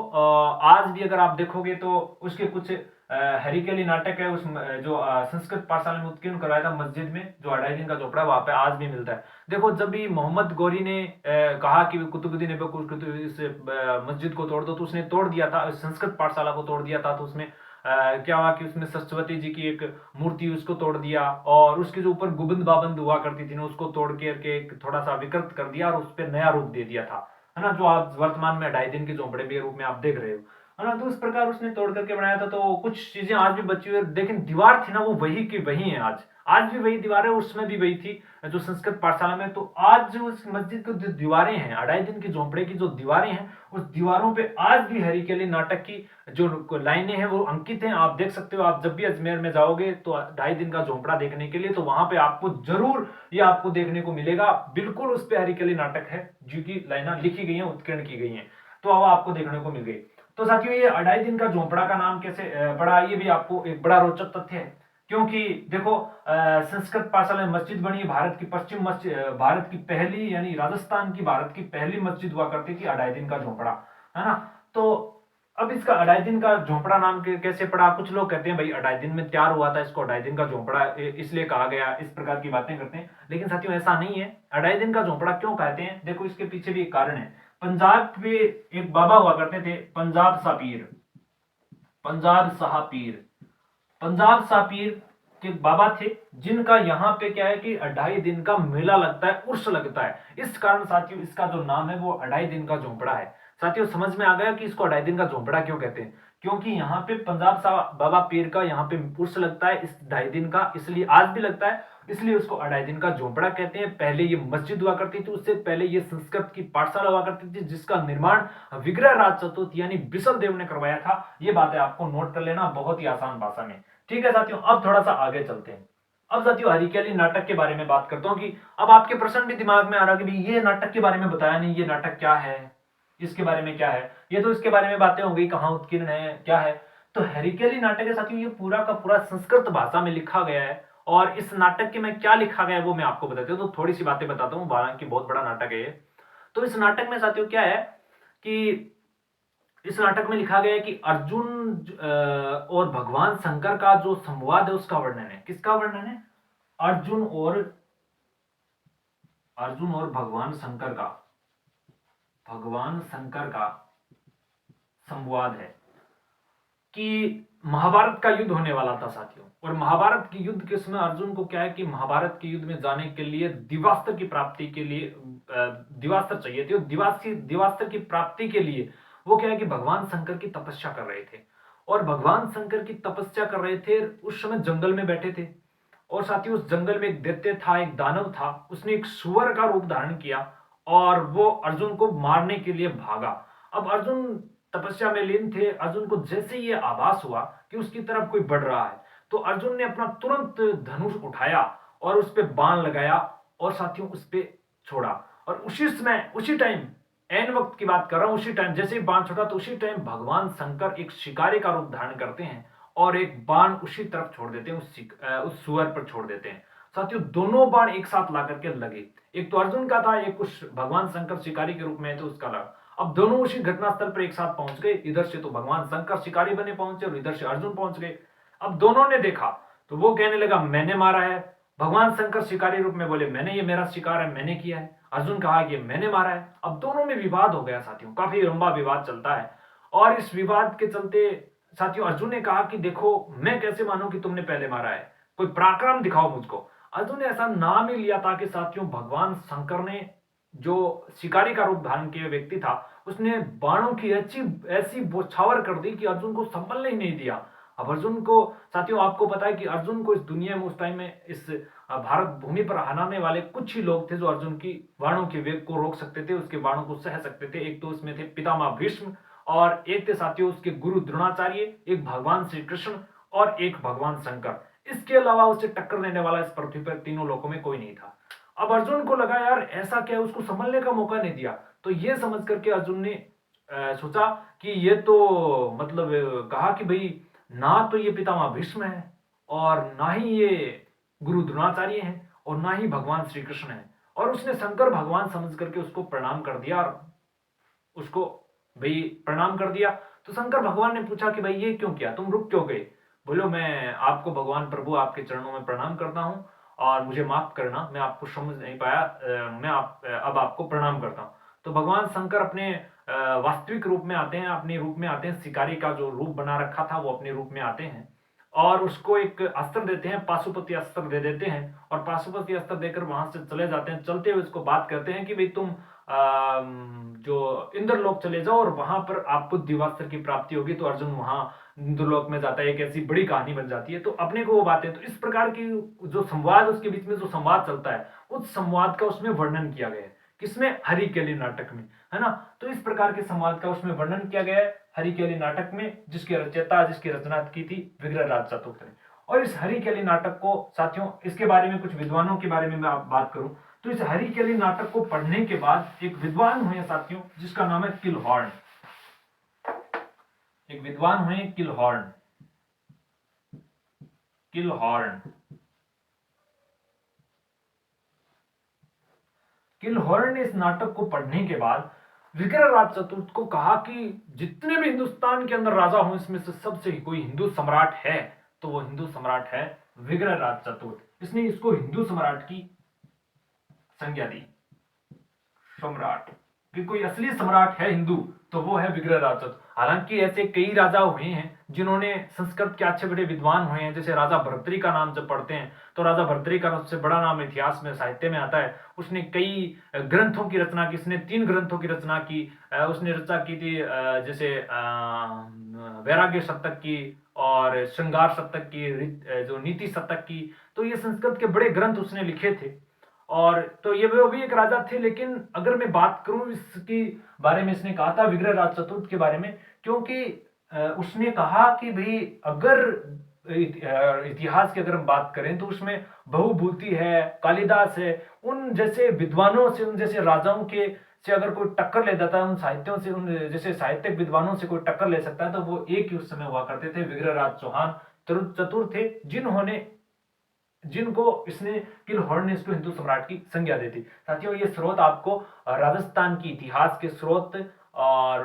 आज भी अगर आप देखोगे तो उसके कुछ हरिकेली नाटक है उस जो संस्कृत पाठशाला में उत्कीर्ण कराया था मस्जिद में, जो 2.5 दिन का झोपड़ा वहां पे आज भी मिलता है। देखो जब भी मोहम्मद गोरी ने कहा कि कुतुबुद्दीन ऐबक को इस मस्जिद को तोड़ दो, तो उसने तोड़ दिया था, संस्कृत पाठशाला को तोड़ दिया था। तो उसमें क्या हुआ कि उसमें सरस्वती जी की एक मूर्ति उसको तोड़ दिया, और उसके जो ऊपर गुबंद बाबंद हुआ करती थी ना, उसको तोड़ के थोड़ा सा विकृत कर दिया, और उस पर नया रूप दे दिया था, है ना, जो आप वर्तमान में 2.5 दिन के झोंपड़े के रूप में आप देख रहे हो, है ना। तो उस प्रकार उसने तोड़ करके बनाया था। तो कुछ चीजें आज भी बची हुई है, लेकिन दीवार थी ना वो वही की वही है। आज भी वही दीवार है, उसमें भी वही थी जो संस्कृत पाठशाला में। तो आज जो उस मस्जिद की जो दीवारें हैं, 2.5 दिन के झोंपड़े की जो दीवारें हैं, उस दीवारों पे आज भी हरिकेली नाटक की जो लाइनें हैं वो अंकित हैं। आप देख सकते हो, आप जब भी अजमेर में जाओगे तो 2.5 दिन का झोंपड़ा देखने के लिए, तो वहां पे आपको जरूर ये आपको देखने को मिलेगा। बिल्कुल उस पे हरिकेली नाटक है जो की लाइनें लिखी गई है, उत्कीर्ण की गई है, तो अब आपको देखने को मिल गई। तो साथियों ये 2.5 दिन का झोंपड़ा का नाम कैसे पड़ा, ये भी आपको एक बड़ा रोचक तथ्य है। क्योंकि देखो संस्कृत पाठशाला में मस्जिद बनी, भारत की पश्चिम मस्जिद, भारत की पहली, यानी राजस्थान की भारत की पहली मस्जिद हुआ करती थी 2.5 दिन का झोंपड़ा, है ना। तो अब इसका 2.5 दिन का झोंपड़ा नाम कैसे पड़ा? कुछ लोग कहते हैं भाई 2.5 दिन में तैयार हुआ था, इसको 2.5 दिन का झोंपड़ा इसलिए कहा गया, इस प्रकार की बातें करते हैं। लेकिन साथियों ऐसा नहीं है। 2.5 दिन का झोंपड़ा क्यों कहते हैं, देखो इसके पीछे भी एक कारण है। पंजाब में एक बाबा हुआ करते थे, पंजाब शाह पीर। के बाबा थे, जिनका यहाँ पे क्या है कि 2.5 दिन का मेला लगता है, उर्स लगता है। इस कारण साथियों इसका जो नाम है वो 2.5 दिन का झोंपड़ा है। साथियों समझ में आ गया कि इसको 2.5 दिन का झोंपड़ा क्यों कहते हैं? क्योंकि यहाँ पे पंजाब सा बाबा पीर का यहाँ पे उर्स लगता है इस 2.5 दिन का, इसलिए आज भी लगता है, इसलिए उसको 2.5 दिन का झोंपड़ा कहते हैं। पहले ये मस्जिद हुआ करती थी, उससे पहले ये संस्कृत की पाठशाला हुआ करती थी, जिसका निर्माण विग्रह राज चतुर्थ यानी बिसल देव ने करवाया था। ये बातें आपको नोट कर लेना बहुत ही आसान भाषा में। ठीक है साथियों, अब थोड़ा सा आगे चलते हैं। अब साथियों हरिकेली नाटक के बारे में बात करता हूं कि अब आपके प्रश्न भी दिमाग में आ रहा कि भाई ये नाटक के बारे में बताया नहीं, ये नाटक क्या है, इसके बारे में क्या है, ये तो इसके बारे में बातें हो गई, कहाँ उत्कीर्ण है, क्या है। तो हरिकेली नाटक है साथियों, ये पूरा का पूरा संस्कृत भाषा में लिखा गया है। और इस नाटक के में क्या लिखा गया है वो मैं आपको बताता हूँ। तो थोड़ी सी बातें बताता हूँ, हालांकि बहुत बड़ा नाटक है ये। तो इस नाटक में साथियों क्या है कि इस नाटक में लिखा गया है कि अर्जुन और भगवान शंकर का जो संवाद है उसका वर्णन है। किसका वर्णन है? अर्जुन और भगवान शंकर का संवाद है कि महाभारत का युद्ध होने वाला था साथियों। और महाभारत के युद्ध के समय अर्जुन को क्या है कि महाभारत के युद्ध में जाने के लिए दिवास्त्र की प्राप्ति के लिए दिवास्त्र चाहिए थे। और दिवास्त्र की प्राप्ति के लिए वो क्या है कि भगवान शंकर की तपस्या कर रहे थे। और भगवान शंकर की तपस्या कर रहे थे, उस समय जंगल में बैठे थे। और साथियों उस जंगल में एक दैत्य था, एक दानव था, उसने एक सुअर का रूप धारण किया और वो अर्जुन को मारने के लिए भागा। अब अर्जुन तपस्या में लीन थे। अर्जुन को जैसे ये आभास हुआ कि उसकी तरफ कोई बढ़ रहा है, तो अर्जुन ने अपना तुरंत धनुष उठाया और उस पे बाण लगाया और साथियों उस पे छोड़ा। और उसी समय, उसी टाइम, एन वक्त की बात कर रहा हूं, उसी टाइम जैसे ही बाण छोड़ा तो उसी टाइम भगवान शंकर एक शिकारी का रूप धारण करते हैं और एक बाण उसी तरफ छोड़ देते हैं, उस सुअर पर छोड़ देते हैं। साथियों दोनों बाण एक साथ ला करके लगे, एक तो अर्जुन का था, एक उस भगवान शंकर शिकारी के रूप में है तो उसका लगा। अब दोनों उसी घटनास्थल पर एक साथ पहुंच गए। इधर से तो भगवान शंकर शिकारी बने पहुंचे और इधर से अर्जुन पहुंच गए। अब दोनों ने देखा तो वो कहने लगा मैंने मारा है। भगवान शंकर शिकारी रूप में बोले मैंने, ये मेरा शिकार है, मैंने किया है। अर्जुन कहा कि मैंने मारा है। अब दोनों में विवाद हो गया साथियों, काफी लंबा विवाद चलता है। और इस विवाद के चलते साथियों अर्जुन ने कहा कि देखो मैं कैसे मानूं कि तुमने पहले मारा है, कोई पराक्रम दिखाओ मुझको। अर्जुन ने ऐसा नाम ही लिया था कि साथियों भगवान शंकर ने, जो शिकारी का रूप धारण किए व्यक्ति था, उसने बाणों की ऐसी ऐसी बौछावर कर दी कि अर्जुन को संभलने ही नहीं दिया। अब अर्जुन को साथियों आपको पता है कि अर्जुन को इस दुनिया में उस टाइम में इस भारत भूमि पर हराने वाले कुछ ही लोग थे जो अर्जुन की बाणों के वेग को रोक सकते थे, उसके बाणों को सह सकते थे। एक तो उसमें थे पितामह भीष्म और एक थे साथियों उसके गुरु द्रोणाचार्य, एक भगवान श्री कृष्ण और एक भगवान शंकर। इसके अलावा उसे टक्कर देने वाला इस पृथ्वी पर तीनों लोकों में कोई नहीं था। अब अर्जुन को लगा यार ऐसा क्या है, उसको संभलने का मौका नहीं दिया। तो ये समझ करके अर्जुन ने सोचा कि ये तो मतलब कहा कि भाई ना तो ये पितामह भीष्म है और ना ही ये गुरु द्रोणाचार्य हैं और ना ही भगवान श्री कृष्ण है। और उसने शंकर भगवान समझ करके उसको प्रणाम कर दिया और उसको भाई प्रणाम कर दिया। तो शंकर भगवान ने पूछा कि भाई ये क्यों किया, तुम रुक क्यों गए? बोलो मैं आपको भगवान प्रभु आपके चरणों में प्रणाम करता हूं और मुझे माफ करना, मैं आपको समझ नहीं पाया, मैं अब आपको प्रणाम करता हूं। तो भगवान शंकर अपने वास्तविक रूप में आते हैं, अपने रूप में आते हैं, शिकारी का जो रूप बना रखा था वो अपने रूप में आते हैं और उसको एक अस्त्र देते हैं, पाशुपति अस्त्र दे देते हैं। और पाशुपति अस्त्र देकर वहां से चले जाते हैं। चलते हुए उसको बात करते हैं कि भाई तुम जो इंद्रलोक चले जाओ और वहां पर आपको दिवास्त्र की प्राप्ति होगी। तो अर्जुन वहां इंद्रलोक में जाता है, एक ऐसी बड़ी कहानी बन जाती है। तो अपने को वो बातें, तो इस प्रकार की जो संवाद, उसके बीच में जो संवाद चलता है उस संवाद का उसमें वर्णन किया गया है। किसमें? हरिकेली नाटक में, है ना। तो इस प्रकार के संवाद का उसमें वर्णन किया गया है हरिकेली नाटक में, जिसकी रचयिता, जिसकी रचना की थी विग्रह राज चतुर्थ ने। और इस हरिकेली नाटक को साथियों, इसके बारे में कुछ विद्वानों के बारे में मैं बात करूं तो इस हरिकेली नाटक को पढ़ने के बाद एक विद्वान हुए साथियों जिसका नाम है किलहॉर्न। एक विद्वान हुए किलहॉर्न। किलहॉर्न ने इस नाटक को पढ़ने के बाद विग्रह राज चतुर्थ को कहा कि जितने भी हिंदुस्तान के अंदर राजा हों इसमें से सबसे कोई हिंदू सम्राट है तो वो हिंदू सम्राट है विग्रह राज चतुर्थ। इसने इसको हिंदू सम्राट की संज्ञा दी, सम्राट कि कोई असली सम्राट है हिंदू तो वो है विग्रह राज चतुर्थ। हालांकि ऐसे कई राजा हुए हैं जिन्होंने संस्कृत के अच्छे बड़े विद्वान हुए हैं, जैसे राजा भर्तृहरि का नाम जब पढ़ते हैं तो राजा भर्तृहरि का सबसे बड़ा नाम इतिहास में साहित्य में आता है। उसने कई ग्रंथों की रचना की, उसने 3 ग्रंथों की रचना की। उसने रचना की थी जैसे वैराग्य शतक की और श्रृंगार शतक की, जो नीति शतक की। तो ये संस्कृत के बड़े ग्रंथ उसने लिखे थे। और तो ये वो भी एक राजा थे। लेकिन अगर मैं बात करूं इसकी बारे में, इसने कहा था विग्रहराज चतुर्थ के बारे में, क्योंकि उसने कहा कि भाई अगर इतिहास की अगर हम बात करें तो उसमें बहुभूति है, कालिदास है, उन जैसे विद्वानों से, उन जैसे राजाओं के से अगर कोई टक्कर ले जाता है, उन साहित्यों से, उन जैसे साहित्यिक विद्वानों से कोई टक्कर ले सकता है, तो वो एक ही उस समय हुआ करते थे, विग्रहराज चौहान चतुर थे, जिनको इसने किलहॉर्न ने इसको हिंदू सम्राट की संज्ञा दी थी। साथियों, ये स्रोत आपको राजस्थान की इतिहास के स्रोत और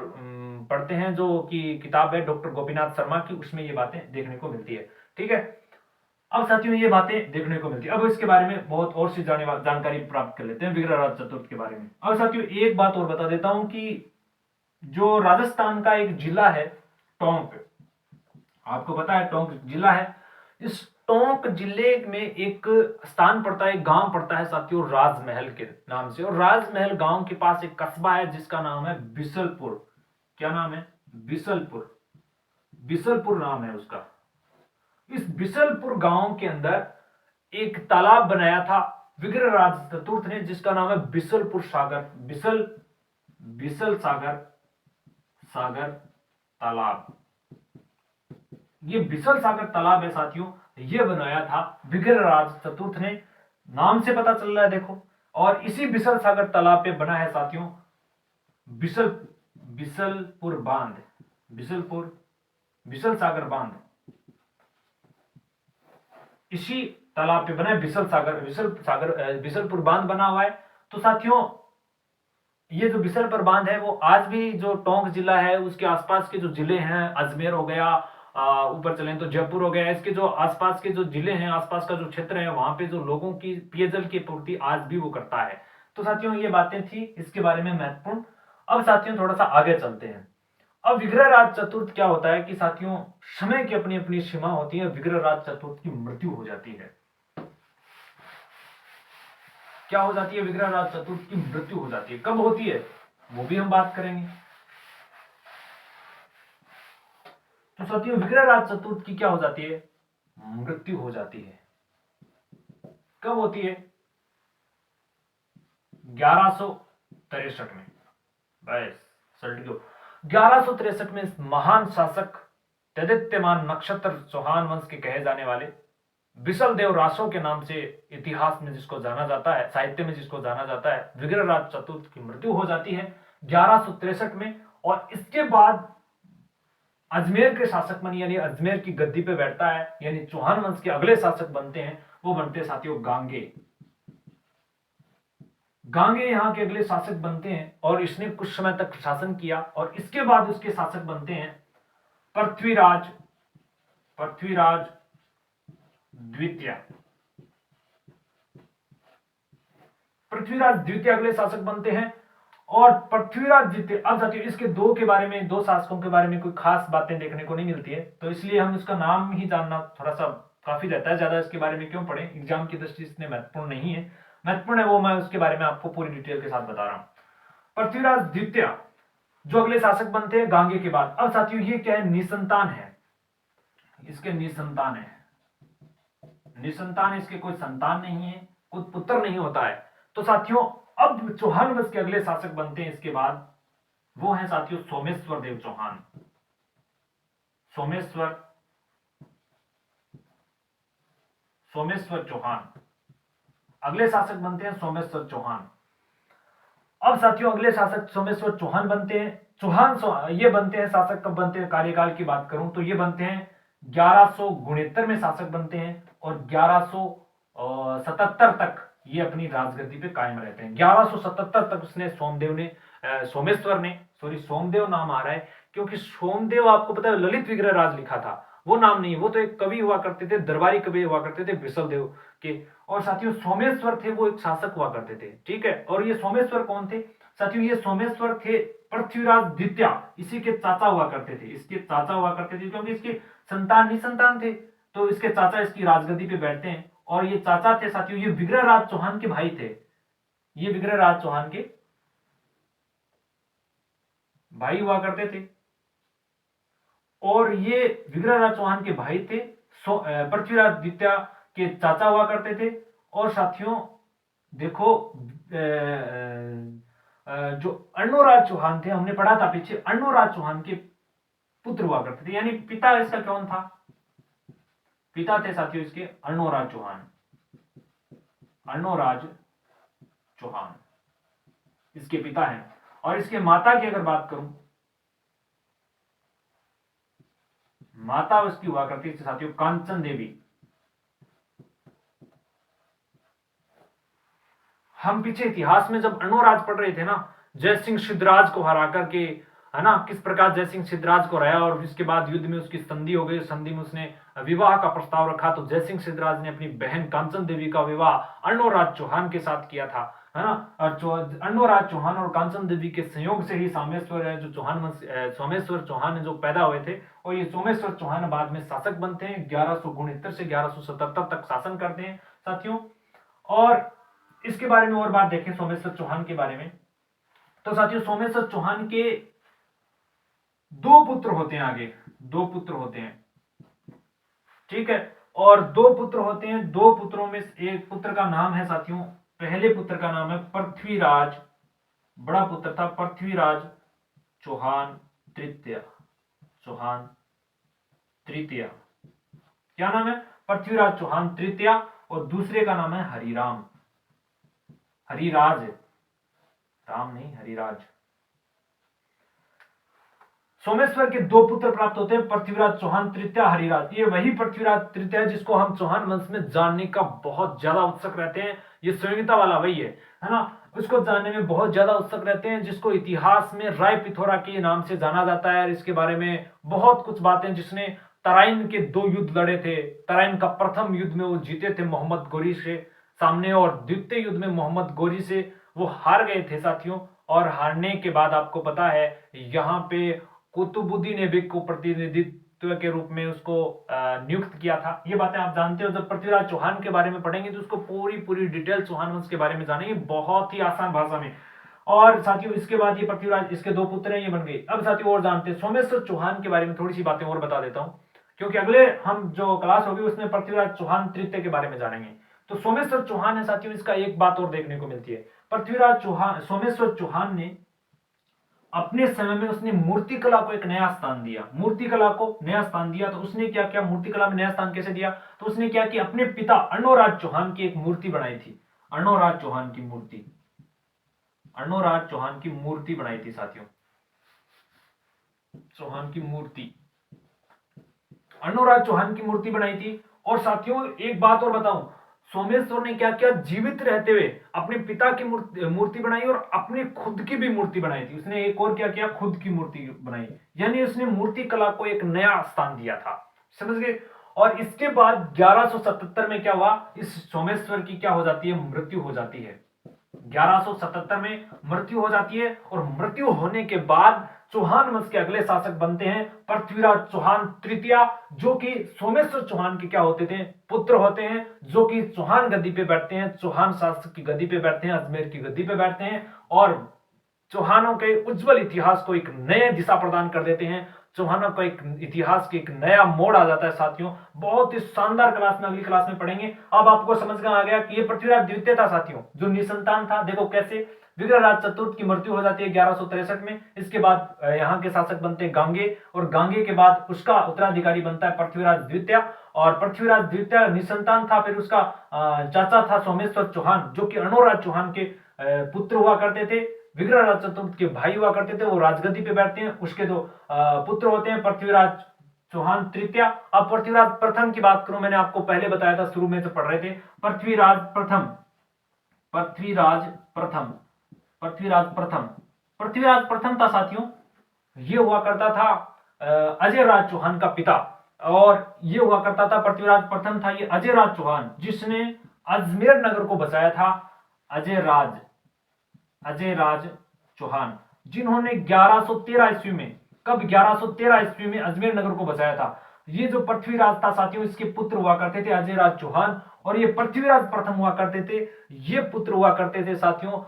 पढ़ते हैं, जो कि किताब है डॉक्टर गोपीनाथ शर्मा की, उसमें ये बातें देखने को मिलती है। ठीक है, अब साथियों ये बातें देखने को मिलती है। अब इसके बारे में बहुत और सी जानकारी प्राप्त कर लेते हैं विग्रहराज चतुर्थ के बारे में। अब साथियों एक बात और बता देता हूं कि जो राजस्थान का एक जिला है टोंक, आपको पता है टोंक जिला है, इस टोंक जिले में एक स्थान पड़ता है, एक गांव पड़ता है साथियों राजमहल के नाम से। और राजमहल गांव के पास एक कस्बा है जिसका नाम है बिसलपुर। क्या नाम है? बिसलपुर। बिसलपुर नाम है उसका। इस बिसलपुर गांव के अंदर एक तालाब बनाया था विग्रहराज चतुर्थ ने, जिसका नाम है बिसलपुर सागर, बिसल सागर तालाब। ये बिसल सागर तालाब है साथियों, ये बनाया था विग्रहराज चतुर्थ ने, नाम से पता चल रहा है देखो। और इसी बिसल सागर तालाब पे बना है साथियों बिसलपुर बांध, बिसल सागर बांध इसी तालाब पे बना है। बिसलपुर बांध बना हुआ है। तो साथियों ये जो बिसलपुर बांध है वो आज भी जो टोंक जिला है उसके आसपास के जो जिले हैं, अजमेर हो गया, ऊपर चलें तो जयपुर हो गया, इसके जो आसपास के जो जिले हैं, आसपास का जो क्षेत्र है, वहां पे जो लोगों की पेयजल की पूर्ति आज भी वो करता है। तो साथियों ये बातें थी इसके बारे में महत्वपूर्ण। अब साथियों थोड़ा सा आगे चलते हैं। अब विग्रहराज चतुर्थ क्या होता है कि साथियों समय की अपनी अपनी सीमा होती है। विग्रहराज चतुर्थ की मृत्यु हो जाती है। क्या हो जाती है? विग्रहराज चतुर्थ की मृत्यु हो जाती है। कब होती है वो भी हम बात करेंगे। तो साथियों विग्रहराज चतुर्थ की क्या हो जाती है? मृत्यु हो जाती है। कब होती है? 1163 में। बस सल्ट गयो। 1163 में इस महान शासक तदित्यमान नक्षत्र चौहान वंश के कहे जाने वाले बिसल देव रासो के नाम से इतिहास में जिसको जाना जाता है, साहित्य में जिसको जाना जाता है, विग्रहराज चतुर्थ की मृत्यु हो जाती है 1163 में। और इसके बाद अजमेर के शासक बन, यानी अजमेर की गद्दी पे बैठता है, यानी चौहान वंश के अगले शासक बनते हैं, वो बनते हैं साथियों गांगे। गांगे यहाँ के अगले शासक बनते हैं और इसने कुछ समय तक शासन किया। और इसके बाद उसके शासक बनते हैं पृथ्वीराज द्वितीय। पृथ्वीराज द्वितीय अगले शासक बनते हैं। और पृथ्वीराज द्वितीय, अब साथियों इसके दो शासकों के बारे में कोई खास बातें देखने को नहीं मिलती है, तो इसलिए हम इसका नाम ही जानना थोड़ा सा काफी रहता है। ज्यादा इसके बारे में क्यों पढ़े, एग्जाम की दृष्टि से इतने महत्वपूर्ण नहीं है। महत्वपूर्ण है वो मैं उसके बारे में आपको पूरी डिटेल के साथ बता रहा हूं। पृथ्वीराज द्वितीय जो अगले शासक बनते हैं गांगे के बाद। अब साथियों ये क्या है? निसंतान है, इसके निसंतान है, निसंतान, इसके कोई संतान नहीं है, कोई पुत्र नहीं होता है। तो साथियों अब चौहान वंश के अगले शासक बनते हैं इसके बाद, वो है साथियों सोमेश्वर देव चौहान। सोमेश्वर चौहान अगले शासक बनते हैं, सोमेश्वर चौहान। अब साथियों अगले शासक सोमेश्वर चौहान बनते हैं। ये बनते हैं शासक, कब बनते हैं? कार्यकाल की बात करूं तो ये बनते हैं 1169 में शासक बनते हैं और 1177 तक ये अपनी राजगद्दी पे कायम रहते हैं। 1177 तक उसने सोमदेव नाम आ रहा है क्योंकि सोमदेव आपको पता है ललित विग्रह राज लिखा था, वो नाम नहीं, वो तो एक कवि हुआ करते थे, दरबारी कवि हुआ करते थे बिसल देव के। और साथियों सोमेश्वर थे वो एक शासक हुआ करते थे। ठीक है, और ये सोमेश्वर कौन थे? साथियों ये सोमेश्वर थे पृथ्वीराज द्वितीय, इसी के चाचा हुआ करते थे, इसके चाचा हुआ करते थे, क्योंकि इसके संतान निसंतान थे तो इसके चाचा इसकी राजगद्दी पे बैठते हैं। और ये चाचा थे साथियों, ये विग्रहराज चौहान के भाई थे, ये विग्रहराज चौहान के भाई हुआ करते थे। और ये विग्रहराज चौहान के भाई थे, पृथ्वीराज द्वितीय के चाचा हुआ करते थे। और साथियों देखो जो अर्णोराज चौहान थे, हमने पढ़ा था पीछे, अर्णोराज चौहान के पुत्र हुआ करते थे, यानी पिता इसका कौन था, पिता थे साथियों इसके अर्णोराज चौहान, अर्णोराज चौहान इसके पिता हैं। और इसके माता की अगर बात करूं, माता उसकी हुआ करती थी साथियों कांचन देवी। हम पीछे इतिहास में जब अर्णोराज पढ़ रहे थे ना, जय सिंह सिद्धराज को हरा करके, है ना, किस प्रकार जय सिंह सिद्धराज को हराया और इसके बाद युद्ध में उसकी संधि हो गई, संधि में उसने विवाह का प्रस्ताव रखा, तो जय सिंह सिद्धराज ने अपनी बहन कांचन देवी का विवाह अर्णोराज चौहान के साथ किया था, है ना। और अर्णोराज चौहान और कांचन देवी के संयोग से ही सोमेश्वर है जो चौहान सोमेश्वर चौहान जो पैदा हुए थे, और ये सोमेश्वर चौहान बाद में शासक बनते हैं, 1169 से 1177 तक शासन करते हैं साथियों। और इसके बारे में और बात देखें सोमेश्वर चौहान के बारे में, तो साथियों सोमेश्वर चौहान के दो पुत्र होते हैं, आगे दो पुत्र होते हैं, ठीक है। और दो पुत्र होते हैं, दो पुत्रों में एक पुत्र का नाम है साथियों, पहले पुत्र का नाम है पृथ्वीराज, बड़ा पुत्र था पृथ्वीराज चौहान तृतीय, चौहान तृतीय, क्या नाम है, पृथ्वीराज चौहान तृतीय। और दूसरे का नाम है हरिराम, हरिराज, राम नहीं हरिराज। सोमेश्वर के दो पुत्र प्राप्त होते हैं, पृथ्वीराज चौहान तृतीय, हरिराज। ये वही पृथ्वीराज तृतीय जिसको हम चौहान वंश में जानने का बहुत ज्यादा उत्सुक रहते हैं, ये संयोगिता वाला वही है ना, उसको जानने में बहुत ज्यादा उत्सुक रहते हैं, जिसको इतिहास में राय पिथौरा के नाम से जाना जाता है। इसके बारे में बहुत कुछ बातें, जिसने तराइन के दो युद्ध लड़े थे, तराइन का प्रथम युद्ध में वो जीते थे मोहम्मद गोरी से सामने, और द्वितीय युद्ध में मोहम्मद गोरी से वो हार गए थे साथियों। और हारने के बाद आपको पता है यहाँ पे कुतुबुद्दीन ऐबक को प्रतिनिधित्व के रूप में उसको नियुक्त किया था। ये बातें आप जानते हो, जब पृथ्वीराज चौहान के बारे में पढ़ेंगे तो उसको पूरी डिटेल चौहान वंश के बारे में जानेंगे बहुत ही आसान भाषा में। और साथियों इसके बाद ये पृथ्वीराज, इसके दो पुत्र हैं, ये बन गए। अब साथियों और जानते हैं सोमेश्वर चौहान के बारे में, थोड़ी सी बातें और बता देता हूं, क्योंकि अगले हम जो क्लास होगी उसमें पृथ्वीराज चौहान तृतीय के बारे में जानेंगे। तो सोमेश्वर चौहान है साथियों, इसका एक बात और देखने को मिलती है, पृथ्वीराज चौहान, सोमेश्वर चौहान ने अपने समय में उसने मूर्ति कला को एक नया स्थान दिया, मूर्ति कला को नया स्थान दिया। तो उसने क्या किया, मूर्ति कला में नया स्थान कैसे दिया, तो उसने क्या किया, अपने पिता अर्णोराज चौहान की एक मूर्ति बनाई थी, अर्णोराज चौहान की मूर्ति, अर्णोराज चौहान की मूर्ति बनाई थी साथियों, चौहान की मूर्ति, अर्णोराज चौहान की मूर्ति बनाई थी। और साथियों एक बात और बताऊं, सोमेश्वर ने क्या किया, जीवित रहते हुए अपने पिता की मूर्ति बनाई और अपनी खुद की भी मूर्ति बनाई थी। उसने एक और क्या किया, खुद की मूर्ति बनाई, यानी उसने मूर्ति कला को एक नया स्थान दिया था, समझ गए। और इसके बाद 1177 में क्या हुआ, इस सोमेश्वर की क्या हो जाती है, मृत्यु हो जाती है, 1177 में मृत्यु हो जाती है। और मृत्यु होने के बाद चौहान वंश के अगले शासक बनते हैं पृथ्वीराज चौहान तृतीय, जो कि सोमेश्वर चौहान के क्या होते थे, पुत्र होते हैं, जो कि चौहान गद्दी पे बैठते हैं, चौहान शासक की गद्दी पे बैठते हैं, अजमेर की गद्दी पे बैठते हैं, और चौहानों के उज्जवल इतिहास को एक नए दिशा प्रदान कर देते हैं। चौहानों का एक इतिहास के एक नया मोड़ आ जाता है साथियों, बहुत ही शानदार क्लास में, अगली क्लास में पढ़ेंगे। अब आपको समझ में आ गया कि ये पृथ्वीराज द्वितीय था साथियों, जो निसंतान था। देखो कैसे विग्रहराज चतुर्थ की मृत्यु हो जाती है 1163 में। इसके बाद यहाँ के शासक बनते हैं गांगे, और गांगे के बाद उसका उत्तराधिकारी बनता है पृथ्वीराज द्वितीय। और पृथ्वीराज द्वितीय निसंतान था, फिर उसका चाचा था सोमेश्वर चौहान, जो कि अर्णोराज चौहान के पुत्र हुआ करते थे, विग्रहराज चतुर्थ के भाई हुआ करते थे, वो राजगद्दी पे बैठते हैं। उसके दो पुत्र होते हैं पृथ्वीराज चौहान तृतीय। अब पृथ्वीराज प्रथम की बात करूं, मैंने आपको पहले बताया था, शुरू में जो पढ़ रहे थे, पृथ्वीराज प्रथम, पृथ्वीराज प्रथम, पृथ्वीराज प्रथम, पृथ्वीराज प्रथम था साथियों। ये हुआ करता था अजय राज चौहान का पिता, और ये हुआ करता था, पृथ्वीराज प्रथम था ये अजय राज चौहान, जिसने अजमेर नगर को बचाया था। अजय राज चौहान, जिन्होंने 1113 ईस्वी में, कब 1113 ईस्वी में अजमेर नगर को बसाया था। ये जो पृथ्वीराज था साथियों, इसके पुत्र हुआ करते थे अजय राज चौहान, और ये पृथ्वीराज प्रथम हुआ करते थे। ये पुत्र हुआ करते थे साथियों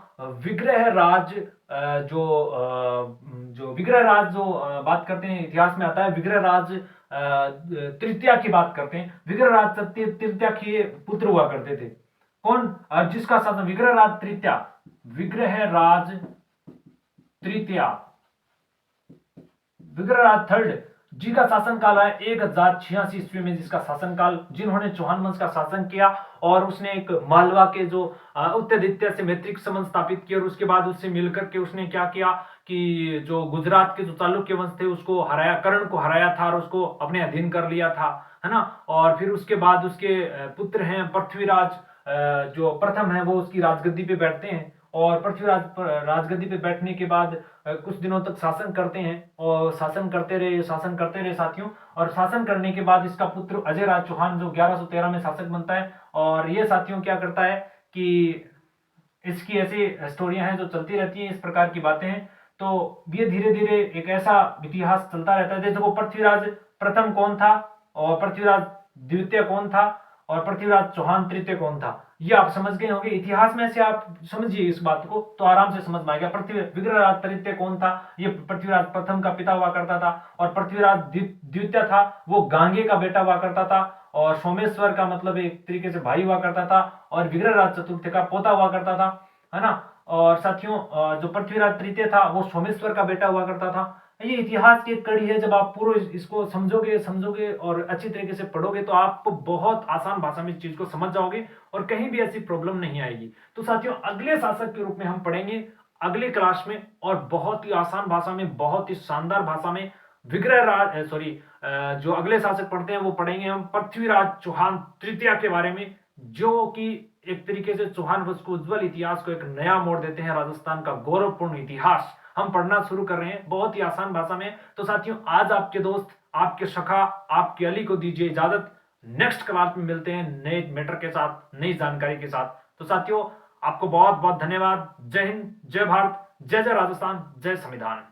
विग्रह राज, जो विग्रह राज, जो बात करते हैं इतिहास में आता है, विग्रह राज तृतीया की बात करते हैं। विग्रह राज तृतीया के पुत्र हुआ करते थे। कौन? जिसका शासन विग्रह राज तृतीया, विग्रह राज तृतीया, विग्रह राज थर्ड जी का शासनकाल है 1086 ईस्वी में, जिसका शासनकाल, जिन्होंने चौहान वंश का शासन किया, और उसने एक मालवा के जो उत्तरादित्य से मैत्रिक संबंध स्थापित किया, और उसके बाद उससे मिलकर के उसने क्या किया कि जो गुजरात के जो चालुक्य वंश थे उसको हराया, कर्ण को हराया था, और उसको अपने अधीन कर लिया था, है ना। और फिर उसके बाद उसके पुत्र हैं पृथ्वीराज, जो प्रथम है वो उसकी राजगद्दी पे बैठते हैं, और पृथ्वीराज राजगद्दी पे बैठने के बाद कुछ दिनों तक शासन करते हैं, और शासन करते रहे साथियों। और शासन करने के बाद इसका पुत्र अजय राज चौहान जो 1113 में शासक बनता है, और ये साथियों क्या करता है कि इसकी ऐसी स्टोरियां हैं जो चलती रहती हैं, इस प्रकार की बातें हैं। तो ये धीरे धीरे एक ऐसा इतिहास चलता रहता है। जैसे वो पृथ्वीराज प्रथम कौन था, और पृथ्वीराज द्वितीय कौन था, और पृथ्वीराज चौहान तृतीय कौन था, ये आप समझ गए होंगे। इतिहास में से आप समझिए इस बात को तो आराम से समझ में आएगा। पृथ्वी विग्रहराज तृतीय कौन था, ये पृथ्वीराज प्रथम का पिता हुआ करता था, और पृथ्वीराज द्वितीय था वो गांगे का बेटा हुआ करता था, और सोमेश्वर का मतलब एक तरीके से भाई हुआ करता था, और विग्रहराज चतुर्थ का पोता हुआ करता था, है ना। और साथियों जो पृथ्वीराज तृतीय था वो सोमेश्वर का बेटा हुआ करता था। ये इतिहास की एक कड़ी है। जब आप पूरा इसको समझोगे और अच्छी तरीके से पढ़ोगे तो आप बहुत आसान भाषा में इस चीज को समझ जाओगे, और कहीं भी ऐसी प्रॉब्लम नहीं आएगी। तो साथियों अगले शासक के रूप में हम पढ़ेंगे अगले क्लास में, और बहुत ही आसान भाषा में, बहुत ही शानदार भाषा में जो अगले शासक पढ़ते हैं वो पढ़ेंगे हम पृथ्वीराज चौहान तृतीया के बारे में, जो कि एक तरीके से चौहान वंश को उज्जवल इतिहास को एक नया मोड़ देते हैं। राजस्थान का गौरवपूर्ण इतिहास हम पढ़ना शुरू कर रहे हैं बहुत ही आसान भाषा में। तो साथियों आज आपके दोस्त, आपके सखा, आपके अली को दीजिए इजाजत। नेक्स्ट क्लास में मिलते हैं नए मैटर के साथ, नई जानकारी के साथ। तो साथियों आपको बहुत बहुत धन्यवाद। जय हिंद, जय भारत, जय जय राजस्थान, जय संविधान।